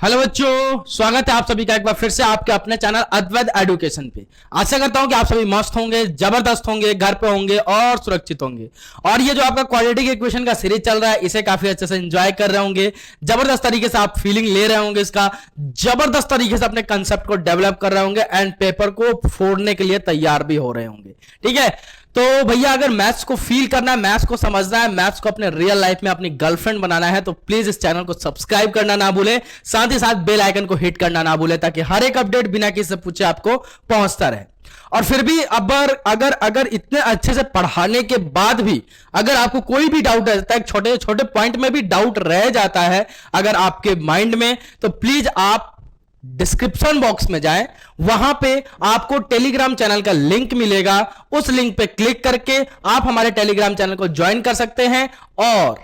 Hello बच्चों, स्वागत है आप सभी का एक बार फिर से आपके अपने चैनल अद्वैत एजुकेशन पे। आशा करता हूं कि आप सभी मस्त होंगे, जबरदस्त होंगे, घर पे होंगे और सुरक्षित होंगे। और ये जो आपका क्वाड्रेटिक इक्वेशन का सीरीज चल रहा है, इसे काफी अच्छे से एंजॉय कर रहे होंगे, जबरदस्त तरीके से आप फीलिंग ले रहे होंगे, इसका जबरदस्त तरीके से अपने कंसेप्ट को डेवलप कर रहे होंगे एंड पेपर को फोड़ने के लिए तैयार भी हो रहे होंगे। ठीक है, तो भैया अगर मैथ्स को फील करना है, मैथ्स को समझना है, मैथ्स को अपने रियल लाइफ में अपनी गर्लफ्रेंड बनाना है, तो प्लीज इस चैनल को सब्सक्राइब करना ना भूले, साथ ही साथ बेल आइकन को हिट करना ना भूले, ताकि हर एक अपडेट बिना किसी से पूछे आपको पहुंचता रहे। और फिर भी अगर इतने अच्छे से पढ़ाने के बाद भी अगर आपको कोई भी डाउट रहता है, छोटे छोटे पॉइंट में भी डाउट रह जाता है अगर आपके माइंड में, तो प्लीज आप डिस्क्रिप्शन बॉक्स में जाएं, वहां पे आपको टेलीग्राम चैनल का लिंक मिलेगा। उस लिंक पे क्लिक करके आप हमारे टेलीग्राम चैनल को ज्वाइन कर सकते हैं और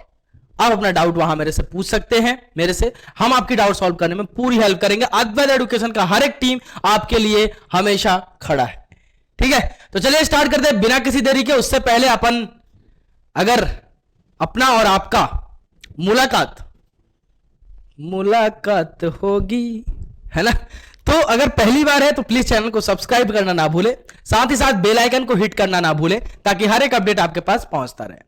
आप अपना डाउट वहां मेरे से पूछ सकते हैं। मेरे से हम आपकी डाउट सॉल्व करने में पूरी हेल्प करेंगे। अद्वैत एजुकेशन का हर एक टीम आपके लिए हमेशा खड़ा है। ठीक है, तो चलिए स्टार्ट करते हैं बिना किसी देरी के। उससे पहले अपन अगर अपना और आपका मुलाकात होगी, है ना, तो अगर पहली बार है तो प्लीज चैनल को सब्सक्राइब करना ना भूले, साथ ही साथ बेल आइकन को हिट करना ना भूले, ताकि हर एक अपडेट आपके पास पहुंचता रहे।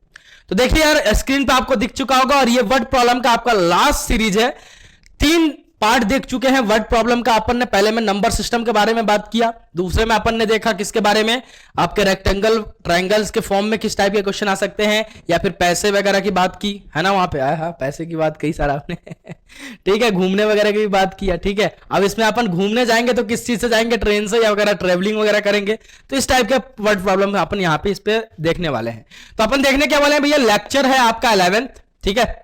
तो देखिए यार, स्क्रीन पे आपको दिख चुका होगा और ये वर्ड प्रॉब्लम का आपका लास्ट सीरीज है। 3 पार्ट देख चुके हैं वर्ड प्रॉब्लम का। अपन ने पहले में नंबर सिस्टम के बारे में बात किया, दूसरे में अपन ने देखा किसके बारे में, आपके रेक्टेंगल ट्रायंगल्स के फॉर्म में किस टाइप के क्वेश्चन आ सकते हैं, या फिर पैसे वगैरह की बात की, है ना, वहां पे आया, हाँ पैसे की बात कई सारा आपने ठीक है, घूमने वगैरह की भी बात किया। ठीक है, अब इसमें अपन घूमने जाएंगे तो किस चीज से जाएंगे, ट्रेन से या वगैरह ट्रेवलिंग वगैरह करेंगे, तो इस टाइप के वर्ड प्रॉब्लम अपन यहाँ पे इस पे देखने वाले हैं। तो अपन देखने क्या वाले हैं भैया, लेक्चर है आपका 11th, ठीक है,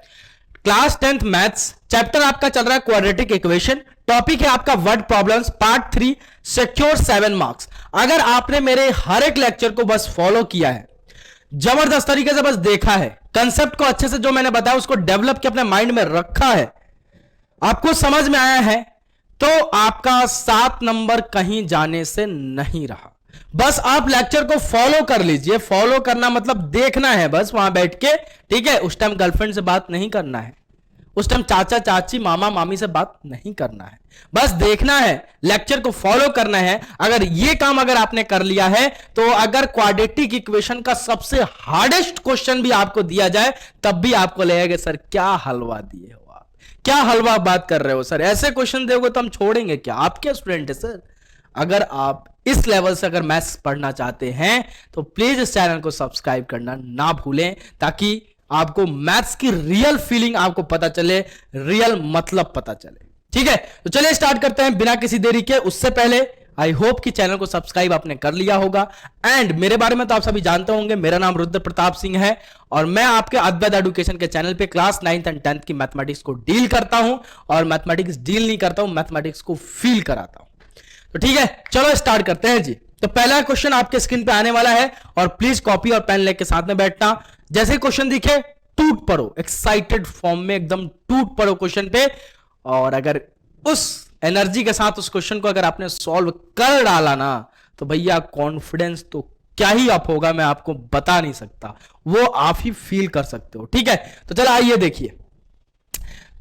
क्लास 10th मैथ्स, चैप्टर आपका चल रहा है क्वाड्रेटिक इक्वेशन, टॉपिक है आपका word problems part 3, secure 7 marks. अगर आपने मेरे हर एक लेक्चर को बस फॉलो किया है, जबरदस्त तरीके से बस देखा है, कंसेप्ट को अच्छे से जो मैंने बताया उसको डेवलप के अपने माइंड में रखा है, आपको समझ में आया है, तो आपका 7 नंबर कहीं जाने से नहीं रहा। बस आप लेक्चर को फॉलो कर लीजिए। फॉलो करना मतलब देखना है बस वहां बैठ के। ठीक है, उस टाइम गर्लफ्रेंड से बात नहीं करना है, उस टाइम चाचा चाची मामा मामी से बात नहीं करना है, बस देखना है, लेक्चर को फॉलो करना है। अगर ये काम अगर आपने कर लिया है, तो अगर क्वाड्रेटिक इक्वेशन का सबसे हार्डेस्ट क्वेश्चन भी आपको दिया जाए, तब भी आपको लगेगा सर क्या हलवा दिए हो आप, क्या हलवा बात कर रहे हो सर, ऐसे क्वेश्चन दोगे तो हम छोड़ेंगे क्या, आप क्या स्टूडेंट है सर। अगर आप इस लेवल से अगर मैथ्स पढ़ना चाहते हैं, तो प्लीज इस चैनल को सब्सक्राइब करना ना भूलें, ताकि आपको मैथ्स की रियल फीलिंग आपको पता चले, रियल मतलब पता चले। ठीक है, तो चलिए स्टार्ट करते हैं बिना किसी देरी के। उससे पहले आई होप कि चैनल को सब्सक्राइब आपने कर लिया होगा एंड मेरे बारे में तो आप सभी जानते होंगे, मेरा नाम रुद्र प्रताप सिंह है और मैं आपके अद्वैत एजुकेशन के चैनल पे क्लास 9th एंड 10th की मैथमेटिक्स को डील करता हूं, और मैथमेटिक्स डील नहीं करता हूं, मैथमेटिक्स को फील कराता हूं। तो ठीक है, चलो स्टार्ट करते हैं जी। तो पहला क्वेश्चन आपके स्क्रीन पे आने वाला है और प्लीज कॉपी और पेन लेके साथ में बैठना। जैसे क्वेश्चन दिखे टूट पड़ो, एक्साइटेड फॉर्म में एकदम टूट पड़ो क्वेश्चन पे, और अगर उस एनर्जी के साथ उस क्वेश्चन को अगर आपने सॉल्व कर डाला ना, तो भैया कॉन्फिडेंस तो क्या ही अप होगा, मैं आपको बता नहीं सकता, वो आप ही फील कर सकते हो। ठीक है, तो चलो आइए देखिए।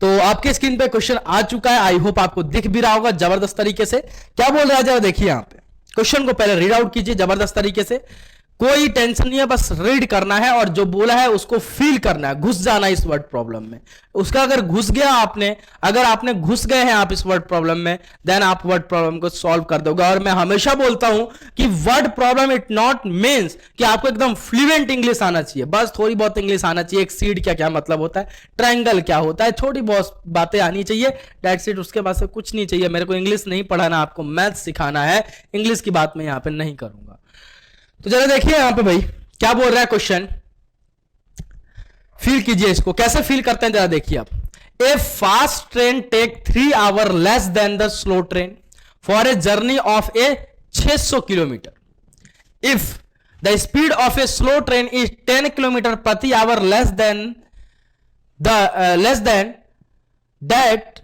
तो आपके स्क्रीन पे क्वेश्चन आ चुका है, आई होप आपको दिख भी रहा होगा जबरदस्त तरीके से। क्या बोल रहा है जरा देखिए, यहां पे क्वेश्चन को पहले रीड आउट कीजिए जबरदस्त तरीके से, कोई टेंशन नहीं है, बस रीड करना है और जो बोला है उसको फील करना है, घुस जाना इस वर्ड प्रॉब्लम में। उसका अगर घुस गया आपने, अगर आपने घुस गए हैं आप इस वर्ड प्रॉब्लम में, देन आप वर्ड प्रॉब्लम को सॉल्व कर दोगे। और मैं हमेशा बोलता हूं कि word problem it not means कि आपको एकदम फ्लुएंट इंग्लिश आना चाहिए, बस थोड़ी बहुत इंग्लिश आना चाहिए। एक सीड क्या क्या मतलब होता है, ट्रायंगल क्या होता है, छोटी बहुत बातें आनी चाहिए, दैट्स इट। उसके बाद से कुछ नहीं चाहिए। मेरे को इंग्लिश नहीं पढ़ाना, आपको मैथ्स सिखाना है, इंग्लिश की बात मैं यहां पर नहीं करूंगा। तो जरा देखिए यहां पे भाई क्या बोल रहा है क्वेश्चन, फील कीजिए इसको, कैसे फील करते हैं जरा देखिए आप। A fast train take 3 hour less than the slow train for a journey of a 600 kilometre. If the speed of a slow train is 10 kilometre प्रति hour less than that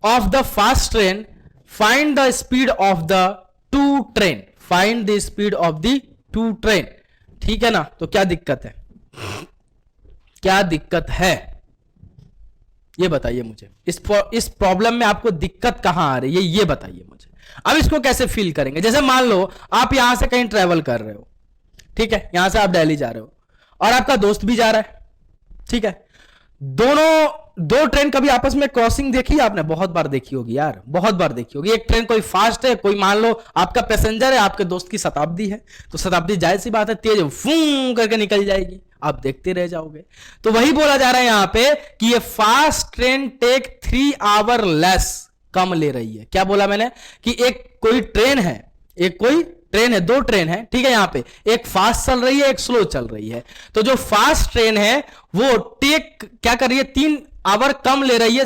of the fast train, find the speed of the two train, find the speed of the two train. ठीक है ना, तो क्या दिक्कत है, क्या दिक्कत है, ये बताइए मुझे, इस प्रॉब्लम में आपको दिक्कत कहां आ रही है ये बताइए मुझे। अब इसको कैसे फील करेंगे, जैसे मान लो आप यहां से कहीं ट्रेवल कर रहे हो, ठीक है, यहां से आप दिल्ली जा रहे हो और आपका दोस्त भी जा रहा है, ठीक है, दो ट्रेन कभी आपस में क्रॉसिंग देखी है आपने? बहुत बार देखी होगी यार, बहुत बार देखी होगी। एक ट्रेन कोई फास्ट है, कोई मान लो आपका पैसेंजर है, आपके दोस्त की शताब्दी है, तो शताब्दी जाहिर सी बात है तेज फूं करके निकल जाएगी, आप देखते रह जाओगे। तो वही बोला जा रहा है यहां पे कि ये fast train take 3 hour less, कम ले रही है। क्या बोला मैंने कि एक कोई ट्रेन है, दो ट्रेन है, ठीक है, यहां पे एक फास्ट चल रही है, एक स्लो चल रही है। तो जो फास्ट ट्रेन है वो टेक क्या कर रही है, 3 आवर कम ले रही है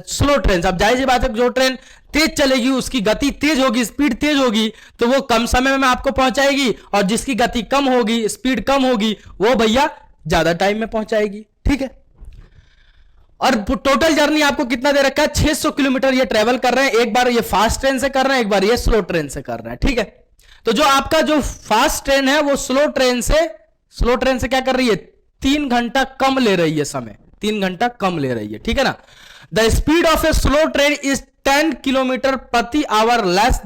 स्लो ट्रेन से। अब जाहिर सी बात है जो ट्रेन तेज चलेगी उसकी गति तेज होगी, स्पीड तेज होगी, तो वो कम समय में आपको पहुंचाएगी, और जिसकी गति कम होगी, स्पीड कम होगी, वो भैया ज्यादा टाइम में पहुंचाएगी, ठीक है। और टोटल जर्नी आपको कितना दे रखा है, 600 किलोमीटर ये ट्रेवल कर रहे हैं, एक बार ये फास्ट ट्रेन से कर रहे हैं, एक बार ये स्लो ट्रेन से कर रहे हैं, ठीक है। तो जो आपका जो फास्ट ट्रेन है वो स्लो ट्रेन से क्या कर रही है, 3 घंटा कम ले रही है समय, 3 घंटा कम ले रही है, ठीक है ना। The speed of a slow train is 10 kilometre प्रति hour less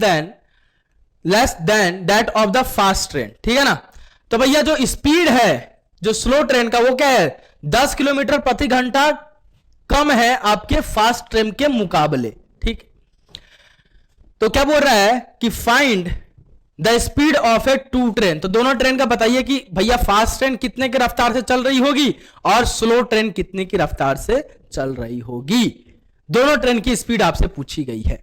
than that of the fast train, ठीक है ना। तो भैया जो स्पीड है जो स्लो ट्रेन का वो क्या है, 10 किलोमीटर प्रति घंटा कम है आपके फास्ट ट्रेन के मुकाबले, ठीक। तो क्या बोल रहा है कि find the speed of a two train, तो दोनों ट्रेन का बताइए कि भैया फास्ट ट्रेन कितने की रफ्तार से चल रही होगी और स्लो ट्रेन कितने की रफ्तार से चल रही होगी। दोनों ट्रेन की स्पीड आपसे पूछी गई है।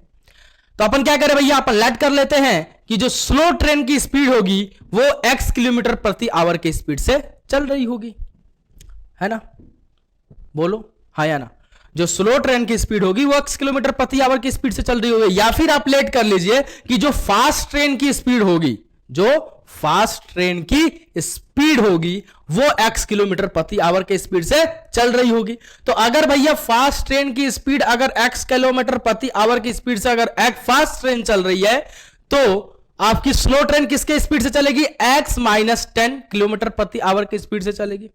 तो अपन क्या करें भैया, अपन लेट कर लेते हैं कि जो स्लो ट्रेन की स्पीड होगी वो x किलोमीटर प्रति आवर की स्पीड से चल रही होगी, है ना, बोलो हाँ या ना। जो स्लो ट्रेन की स्पीड होगी वो x किलोमीटर प्रति आवर की स्पीड से चल रही होगी। या फिर आप लेट कर लीजिए कि जो फास्ट ट्रेन की स्पीड होगी, वो x किलोमीटर प्रति आवर की स्पीड से चल रही होगी। तो अगर भैया फास्ट ट्रेन की स्पीड अगर x किलोमीटर प्रति आवर की स्पीड से अगर फास्ट ट्रेन चल रही है, तो आपकी स्लो ट्रेन किसके स्पीड से चलेगी, x माइनस 10 किलोमीटर प्रति आवर की स्पीड से चलेगी।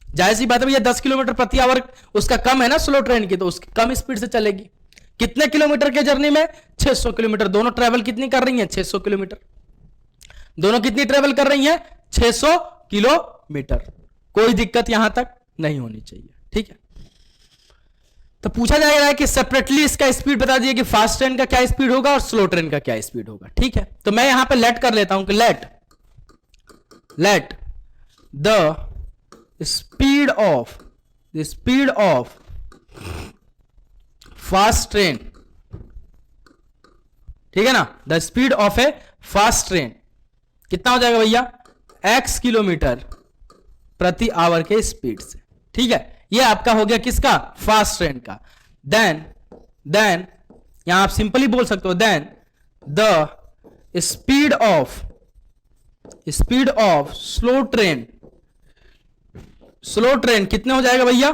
जाहिर सी बात है भैया 10 किलोमीटर प्रति आवर उसका कम है ना स्लो ट्रेन की, तो उसकी कम स्पीड से चलेगी। कितने किलोमीटर के जर्नी में, 600 किलोमीटर। दोनों ट्रेवल कितनी कर रही हैं, 600 किलोमीटर। दोनों कितनी ट्रेवल कर रही हैं, 600 किलोमीटर। कोई दिक्कत यहां तक नहीं होनी चाहिए, ठीक है। तो पूछा जाएगा कि सेपरेटली इसका स्पीड बता दिए कि फास्ट ट्रेन का क्या स्पीड होगा और स्लो ट्रेन का क्या स्पीड होगा, ठीक है। तो मैं यहां पे लेट कर लेता हूं कि let the speed of fast train, ठीक है ना, the speed of A fast train कितना हो जाएगा भैया, x किलोमीटर प्रति आवर के स्पीड से, ठीक है। ये आपका हो गया किसका, फास्ट ट्रेन का। देन यहां आप सिंपली बोल सकते हो then the speed of slow train कितने हो जाएगा भैया,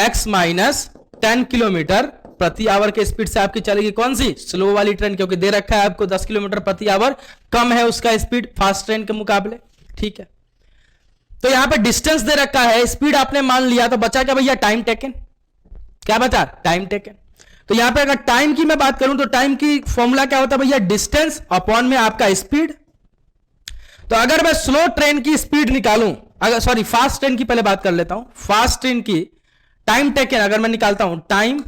x माइनस 10 किलोमीटर प्रति आवर के स्पीड से आपकी चलेगी कौन सी, स्लो वाली ट्रेन, क्योंकि दे रखा है आपको 10 किलोमीटर प्रति आवर कम है उसका स्पीड फास्ट ट्रेन के मुकाबले, ठीक है। तो यहां पे डिस्टेंस दे रखा है, स्पीड आपने मान लिया, तो बचा क्या भैया, टाइम टेकन। क्या बचा, टाइम टेकन। तो यहां पे अगर टाइम की मैं बात करूं तो टाइम की फॉर्मूला क्या होता है भैया, डिस्टेंस अपॉन में आपका स्पीड। तो अगर मैं स्लो ट्रेन की स्पीड निकालूं, अगर सॉरी फास्ट ट्रेन की पहले बात कर लेता हूं, फास्ट ट्रेन की टाइम टेकन अगर मैं निकालता हूं, टाइम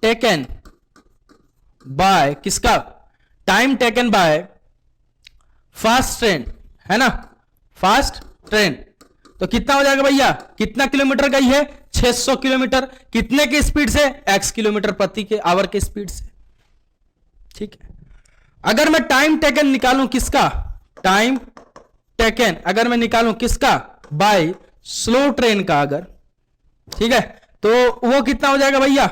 टेकन बाय किसका, time taken bye fast train, है ना, फास्ट ट्रेन। तो कितना हो जाएगा भैया, कितना किलोमीटर गई है, 600 किलोमीटर। कितने की स्पीड से, x किलोमीटर प्रति के आवर के स्पीड से, ठीक है। अगर मैं टाइम टेकन निकालूं किसका, टाइम टेकन अगर मैं निकालूं किसका, बाय स्लो ट्रेन का अगर, ठीक है, तो वो कितना हो जाएगा भैया,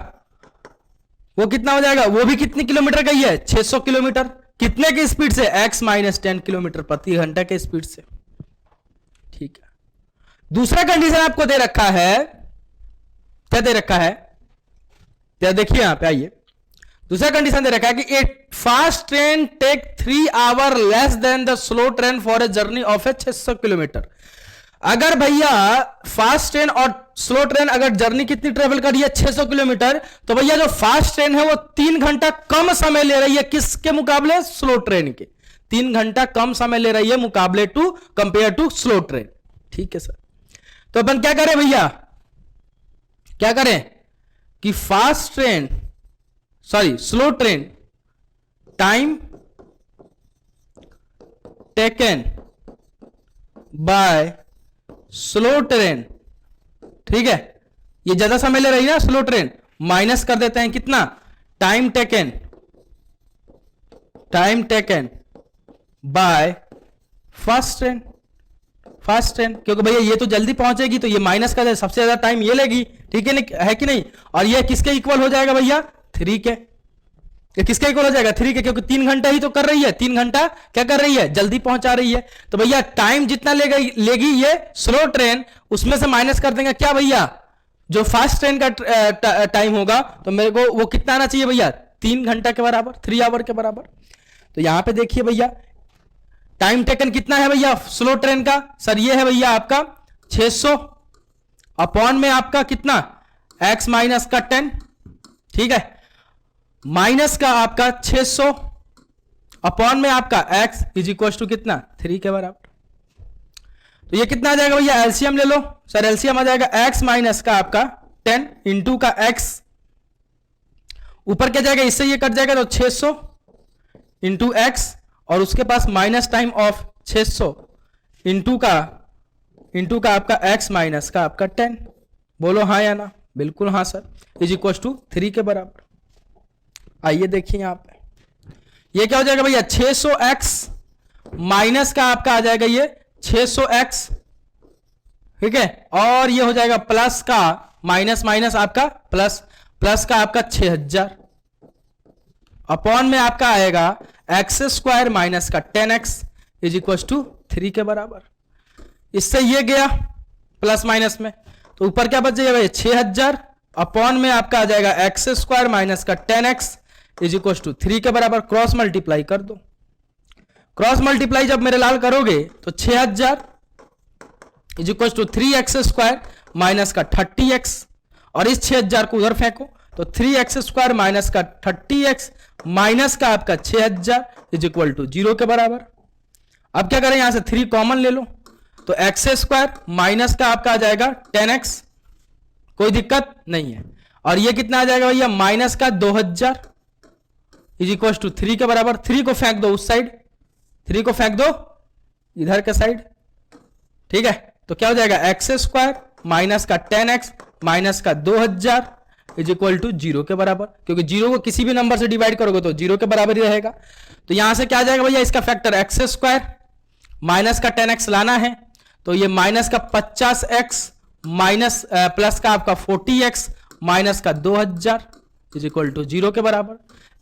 वो कितना हो जाएगा, वो भी कितनी किलोमीटर गई है, 600 किलोमीटर। कितने की स्पीड से, x माइनस 10 किलोमीटर प्रति घंटा के स्पीड से, ठीक है। दूसरा कंडीशन आपको दे रखा है, क्या दे रखा है, क्या देखिए यहां पे आइए, दूसरा कंडीशन दे रखा है कि a fast train take 3 hour less than the slow train for a journey of a 600 kilometre. अगर भैया फास्ट ट्रेन और स्लो ट्रेन अगर जर्नी कितनी ट्रेवल करी है 600 किलोमीटर, तो भैया जो फास्ट ट्रेन है वो 3 घंटा कम समय ले रही है किसके मुकाबले? स्लो ट्रेन के। 3 घंटा कम समय ले रही है मुकाबले to compare to slow train. ठीक है सर, तो अपन क्या करें भैया, क्या करें कि fast train sorry slow train time taken bye slow train, ठीक है, ये ज्यादा समय ले रही है ना स्लो ट्रेन, माइनस कर देते हैं कितना? Time taken bye fast train, क्योंकि भैया ये तो जल्दी पहुंचेगी तो ये माइनस कर दे, सबसे ज्यादा टाइम ये लेगी, ठीक है कि नहीं? और ये किसके इक्वल हो जाएगा भैया? 3 के। ये किसके इक्वल हो जाएगा? 3 के, क्योंकि 3 घंटा ही तो कर रही है, 3 घंटा क्या कर रही है? जल्दी पहुंचा रही है। तो भैया टाइम जितना लेगी ये स्लो ट्रेन, उसमें से माइनस कर देंगे क्या भैया? जो फास्ट ट्रेन का टाइम होगा, तो मेरे को वो कितना आना चाहिए भैया? 3 घंटा के बराबर, 3 आवर के बराबर। तो यहां पे देखिए भैया टाइम टेकन कितना है भैया स्लो ट्रेन का? सर ये है भैया आपका 600 अपॉन में आपका कितना? x माइनस का 10, ठीक है, माइनस का आपका 600 अपॉन में आपका x इज इक्वल टू कितना? 3 के बराबर। तो ये कितना आ जाएगा भैया? एलसीएम ले लो सर, एलसीएम आ जाएगा x माइनस का आपका 10 इंटू का x, ऊपर क्या जाएगा? इससे ये कट जाएगा तो 600 इंटू x, और उसके पास माइनस टाइम ऑफ 600 इंटू का आपका x माइनस का आपका 10। बोलो हाँ या ना? बिल्कुल हाँ सर, इज इक्वल टू 3 के बराबर। आइए देखिए यहां पे ये क्या हो जाएगा भैया? 600x माइनस का आपका आ जाएगा ये 600x, ठीक है, और ये हो जाएगा प्लस का माइनस माइनस आपका प्लस का आपका 6000 अपॉन में आपका आएगा एक्स स्क्वायर माइनस का 10x इज इक्वल टू 3 के बराबर। इससे ये गया प्लस माइनस में, तो ऊपर क्या बच जाएगा? 6000 अपॉन में आपका आ जाएगा एक्स स्क्वायर माइनस का 10x इज इक्वल टू 3 के बराबर। क्रॉस मल्टीप्लाई कर दो, क्रॉस मल्टीप्लाई जब मेरे लाल करोगे तो 6000 is equal to 3x square minus का 30x, और इस 6000 को उधर फेंको तो 3x स्क्वायर माइनस का 30x माइनस का आपका 6000 इज इक्वल टू 0 के बराबर। अब क्या करें? यहां से 3 कॉमन ले लो, तो एक्स स्क्वायर माइनस का आपका आ जाएगा 10x, कोई दिक्कत नहीं है, और ये कितना आ जाएगा भैया? माइनस का 2000 इज इक्वल टू 3 के बराबर। 3 को फेंक दो उस साइड, 3 को फेंक दो इधर के साइड, ठीक है, तो क्या हो जाएगा? एक्स स्क्वायर माइनस का 10x माइनस का 2000 इज इक्वल टू 0 के बराबर, क्योंकि 0 को किसी भी नंबर से डिवाइड करोगे तो 0 के बराबर ही रहेगा। तो यहां से क्या आ जाएगा भैया? इसका फैक्टर एक्स स्क्वायर माइनस का 10x लाना है, तो ये माइनस का 50x माइनस प्लस का आपका 40x माइनस का 2000 इज इक्वल टू 0 के बराबर।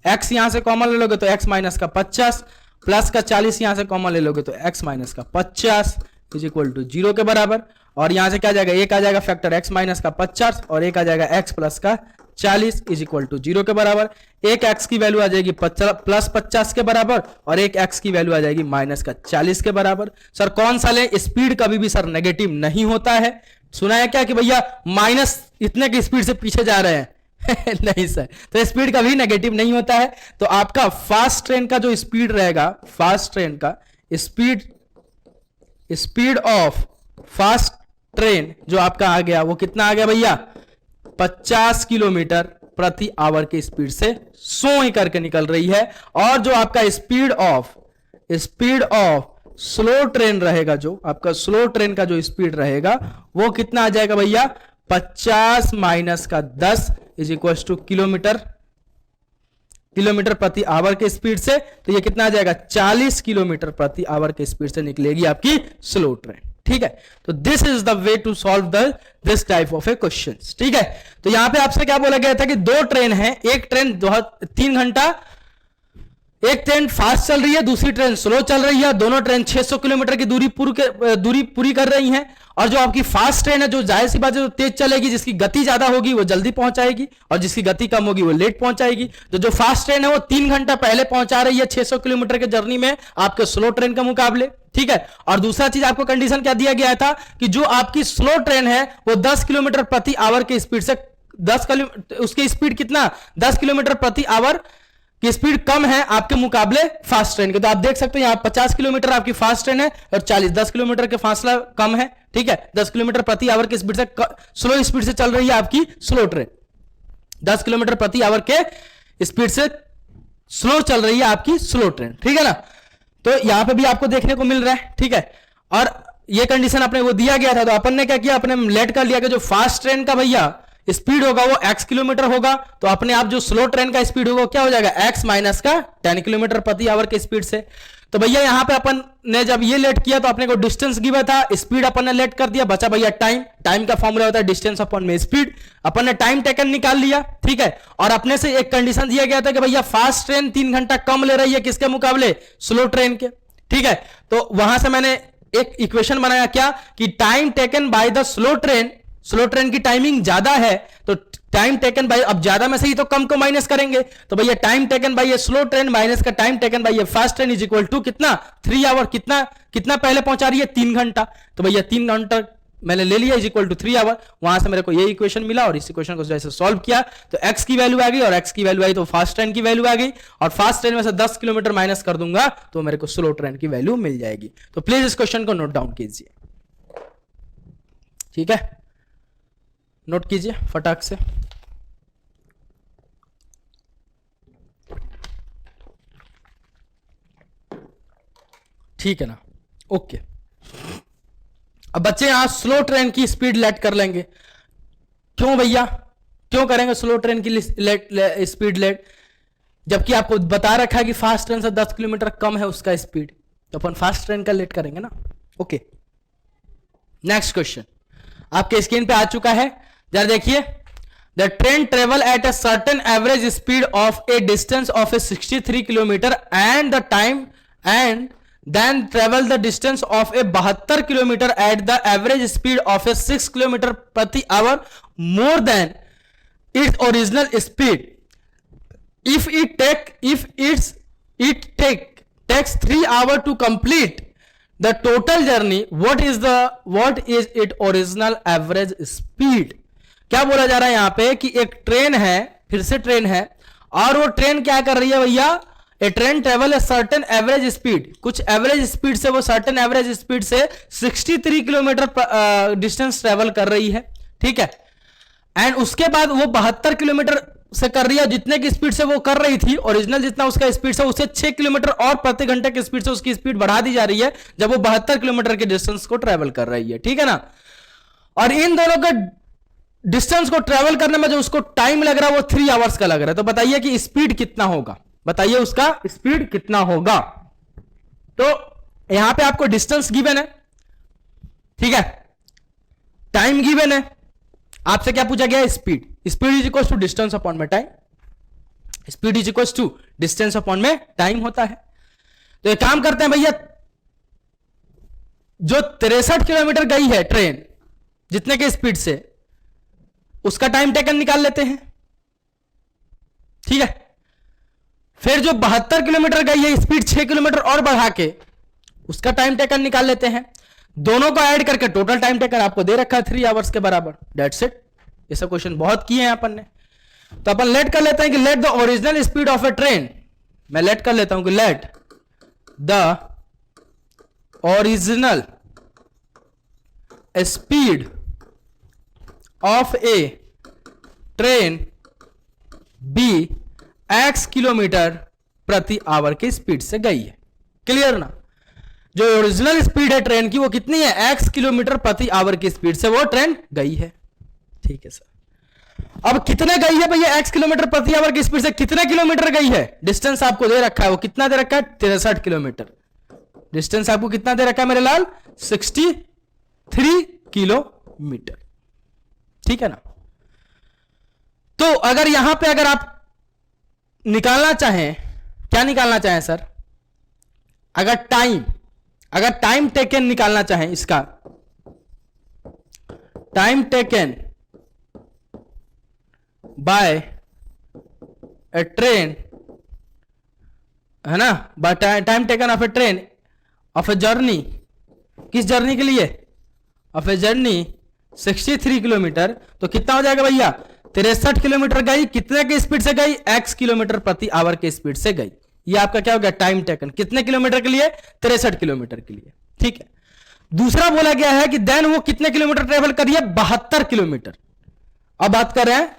x यहां से कॉमन ले लोगे तो x माइनस का 50 प्लस का 40 यहां से कॉमन ले लोगे तो x माइनस का 50 इज इक्वल टू 0 के बराबर। और यहां से क्या जाएगा? एक आ जाएगा फैक्टर x माइनस का 50 और एक आ जाएगा x प्लस का 40 इज इक्वल टू 0 के बराबर। एक x की वैल्यू आ जाएगी प्लस 50 के बराबर और एक x की वैल्यू आ जाएगी माइनस का 40 के बराबर। सर कौन सा ले? स्पीड कभी भी सर नेगेटिव नहीं होता है। सुना है क्या कि भैया माइनस इतने की स्पीड से पीछे जा रहे हैं? नहीं सर, तो स्पीड कभी नेगेटिव नहीं होता है। तो आपका फास्ट ट्रेन का जो स्पीड रहेगा, फास्ट ट्रेन का स्पीड ऑफ फास्ट ट्रेन जो आपका आ गया वो कितना आ गया भैया? 50 किलोमीटर प्रति आवर की स्पीड से सो ही करके निकल रही है। और जो आपका स्पीड ऑफ स्लो ट्रेन रहेगा, जो आपका स्लो ट्रेन का जो स्पीड रहेगा वो कितना आ जाएगा भैया? 50 माइनस का 10 इज इक्वल टू किलोमीटर प्रति आवर के स्पीड से। तो ये कितना आ जाएगा? 40 किलोमीटर प्रति आवर के स्पीड से निकलेगी आपकी स्लो ट्रेन। ठीक है, तो this is the way to solve this type of a question. ठीक है, तो यहां पे आपसे क्या बोला गया था कि 2 ट्रेन है, एक ट्रेन 3 घंटा, एक ट्रेन फास्ट चल रही है, दूसरी ट्रेन स्लो चल रही है। दोनों ट्रेन 600 किलोमीटर की दूरी पूरी कर रही हैं और जो आपकी फास्ट ट्रेन है, जो जाहिर सी बात है, जो तेज चलेगी, जिसकी गति ज्यादा होगी वो जल्दी पहुंचाएगी, और जिसकी गति कम होगी वो लेट पहुंचाएगी। तो जो फास्ट ट्रेन है वो 3 घंटा पहले पहुंचा रही है 600 किलोमीटर के जर्नी में आपके स्लो ट्रेन के मुकाबले, ठीक है। और दूसरा चीज आपको कंडीशन क्या दिया गया था कि जो आपकी स्लो ट्रेन है वो 10 किलोमीटर प्रति आवर की स्पीड से, उसकी स्पीड कितना, 10 किलोमीटर प्रति आवर की स्पीड कम है आपके मुकाबले फास्ट ट्रेन के। तो आप देख सकते हो यहां 50 किलोमीटर आपकी फास्ट ट्रेन है और 10 किलोमीटर के फासला कम है, ठीक है। 10 किलोमीटर प्रति आवर की स्पीड से, स्लो स्पीड से चल रही है आपकी स्लो ट्रेन, 10 किलोमीटर प्रति आवर के स्पीड से स्लो चल रही है आपकी स्लो ट्रेन, ठीक है ना। तो यहां पे भी आपको देखने को मिल रहा है, ठीक है। और ये कंडीशन अपने वो दिया गया था, तो अपन ने क्या किया, अपने लेट कर लिया कि जो फास्ट ट्रेन का भैया स्पीड होगा वो x किलोमीटर होगा, तो अपने आप जो स्लो ट्रेन का स्पीड होगा क्या हो जाएगा, x माइनस का 10 किलोमीटर प्रति आवर के स्पीड से। तो भैया यहां पे अपन ने जब ये लेट किया तो अपने को डिस्टेंस गिवन था, स्पीड अपन ने लेट कर दिया, बचा भैया टाइम। टाइम का फॉर्मूला होता है डिस्टेंस अपॉन में स्पीड, अपन ने टाइम टेकन निकाल लिया, ठीक है। और अपने से एक कंडीशन दिया गया था कि भैया फास्ट ट्रेन 3 घंटा कम ले रही है किसके मुकाबले, स्लो ट्रेन के, ठीक है। तो वहां से मैंने एक इक्वेशन बनाया क्या, कि time taken by the slow train की टाइमिंग ज्यादा है, तो टाइम टेकन बाय, अब ज्यादा में से ही तो कम को माइनस करेंगे, तो भैया टाइम टेकन बाय ये स्लो ट्रेन माइनस का टाइम टेकन बाय ये fast train is equal to कितना, 3 आवर। कितना पहले पहुंचा रही है, 3 घंटा, तो भैया 3 घंटा मैंने ले लिया इज इक्वल टू 3 आवर। वहां से मेरे को ये इक्वेशन मिला और इस इक्वेशन को जैसे सॉल्व किया तो x की वैल्यू आ गई, और x की वैल्यू आई तो फास्ट ट्रेन की वैल्यू आ गई, और फास्ट ट्रेन में से 10 किलोमीटर माइनस कर दूंगा तो मेरे को स्लो ट्रेन की वैल्यू मिल जाएगी। तो प्लीज इस क्वेश्चन को नोट डाउन कीजिए, ठीक है, नोट कीजिए फटाक से। ठीक है ना, ओके। अब बच्चे यहां स्लो ट्रेन की स्पीड लेट कर लेंगे। क्यों भैया, क्यों करेंगे स्लो ट्रेन की स्पीड लेट, जबकि आपको बता रखा है कि फास्ट ट्रेन से 10 किलोमीटर कम है उसका स्पीड, तो अपन फास्ट ट्रेन का लेट करेंगे ना, ओके। नेक्स्ट क्वेश्चन आपके स्क्रीन पे आ चुका है, जरा देखिए। The train travel eight A certain average speed of A distance of A 63 kilometre and the time and then travel the distance of a 72 kilometer at the average speed of a 6 kilometer प्रति hour more than its original speed. If it takes 3 hours to complete the total journey, what is its original average speed? क्या बोला जा रहा है यहां पे कि एक ट्रेन है, फिर से ट्रेन है, और वो ट्रेन क्या कर रही है भैया, a train travel a certain average speed, कुछ एवरेज स्पीड से वो सर्टेन एवरेज स्पीड से 63 किलोमीटर डिस्टेंस ट्रेवल कर रही है, ठीक है। एंड उसके बाद वो 72 किलोमीटर से कर रही है, जितने की स्पीड से वो कर रही थी ओरिजिनल, जितना उसका स्पीड से उससे 6 किलोमीटर और प्रति घंटे की स्पीड से उसकी स्पीड बढ़ा दी जा रही है जब वो 72 किलोमीटर के डिस्टेंस को ट्रेवल कर रही है, ठीक है ना। और इन दोनों का डिस्टेंस को ट्रेवल करने में जो उसको टाइम लग रहा है वो 3 आवर्स का लग रहा है। तो बताइए कि स्पीड कितना होगा, बताइए उसका स्पीड कितना होगा। तो यहां पे आपको डिस्टेंस गिवन है, ठीक है, टाइम गिवन है, आपसे क्या पूछा गया है, speed. Speed is equal to distance upon में time, speed is equal to distance upon में टाइम होता है। तो एक काम करते हैं भैया, जो 63 किलोमीटर गई है ट्रेन जितने के स्पीड से, उसका टाइम टेकन निकाल लेते हैं, ठीक है। फिर जो 72 किलोमीटर गई है स्पीड 6 किलोमीटर और बढ़ा के, उसका टाइम टेकन निकाल लेते हैं। दोनों को ऐड करके टोटल टाइम टेकन आपको दे रखा है 3 आवर्स के बराबर, दैट्स इट। ये सब क्वेश्चन बहुत किए हैं अपन ने, तो अपन लेट कर लेते हैं कि let the original speed of a train, मैं लेट कर लेता हूं कि let the original speed of a train be x kilometre प्रति आवर की स्पीड से गई है। क्लियर ना, जो ओरिजिनल स्पीड है ट्रेन की वो कितनी है, x किलोमीटर प्रति आवर की स्पीड से वो ट्रेन गई है, ठीक है सर। अब कितने गई है भैया, x किलोमीटर प्रति आवर की स्पीड से कितने किलोमीटर गई है, डिस्टेंस आपको दे रखा है, वो कितना दे रखा है, 63 किलोमीटर। डिस्टेंस आपको कितना दे रखा है मेरे लाल, 63 किलोमीटर, ठीक है ना। तो अगर यहां पे अगर आप निकालना चाहें, क्या निकालना चाहें सर, अगर टाइम टेकन निकालना चाहें इसका, टाइम टेकन बाय ए ट्रेन, है ना, by time taken of a train of a journey, किस जर्नी के लिए, ऑफ ए जर्नी 63 किलोमीटर, तो कितना हो जाएगा भैया, 63 किलोमीटर गई, कितने की स्पीड से गई, x किलोमीटर प्रति आवर के स्पीड से गई। ये आपका क्या हो गया, टाइम टेकन, कितने किलोमीटर के लिए, 63 किलोमीटर के लिए। ठीक है, दूसरा बोला गया है कि देन वो कितने किलोमीटर ट्रेवल करी है, 72 किलोमीटर। अब बात कर रहे हैं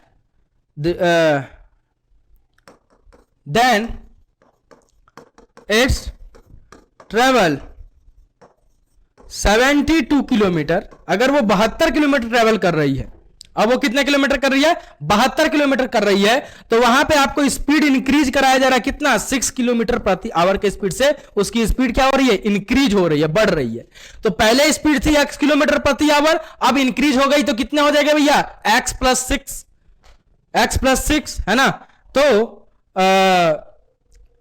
देन इट्स ट्रेवल 72 किलोमीटर, अगर वो 72 किलोमीटर ट्रेवल कर रही है, अब वो कितने किलोमीटर कर रही है, 72 किलोमीटर कर रही है, तो वहां पे आपको स्पीड इंक्रीज कराया जा रहा है, कितना, 6 किलोमीटर प्रति आवर के स्पीड से उसकी स्पीड क्या हो रही है, इंक्रीज हो रही है, बढ़ रही है। तो पहले स्पीड थी x किलोमीटर प्रति आवर, अब इंक्रीज हो गई, तो कितना हो जाएगा भैया, x प्लस 6 है ना। तो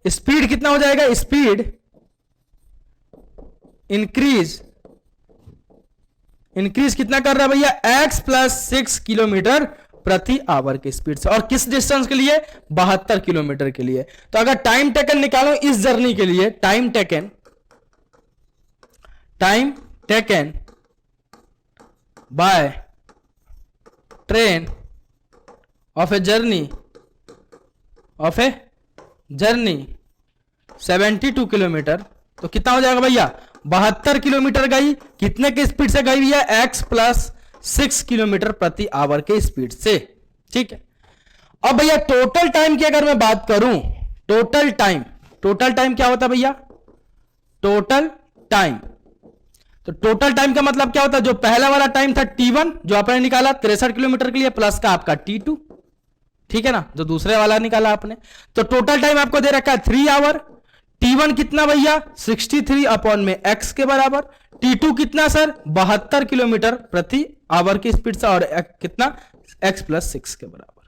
स्पीड कितना हो जाएगा, स्पीड इंक्रीज कितना कर रहा है भैया, x प्लस 6 किलोमीटर प्रति आवर की स्पीड से, और किस डिस्टेंस के लिए, 72 किलोमीटर के लिए। तो अगर टाइम टेकन निकालो इस जर्नी के लिए, time taken by train of a journey 72 kilometre, तो कितना हो जाएगा भैया, 72 किलोमीटर गई, कितने की स्पीड से गई है, x प्लस 6 किलोमीटर प्रति आवर के स्पीड से। ठीक है, अब भैया टोटल टाइम की अगर मैं बात करूं, टोटल टाइम क्या होता है भैया, टोटल टाइम, तो टोटल टाइम का मतलब क्या होता है, जो पहला वाला टाइम था t1 जो आपने निकाला 63 किलोमीटर के लिए, प्लस का आपका t2, ठीक है ना, जो दूसरे वाला निकाला आपने, तो टोटल टाइम आपको दे रखा है 3 आवर। t1 कितना भैया, 63 अपॉन में x के बराबर, t2 कितना सर, 72 किलोमीटर प्रति आवर की स्पीड से, और कितना, x प्लस 6 के बराबर।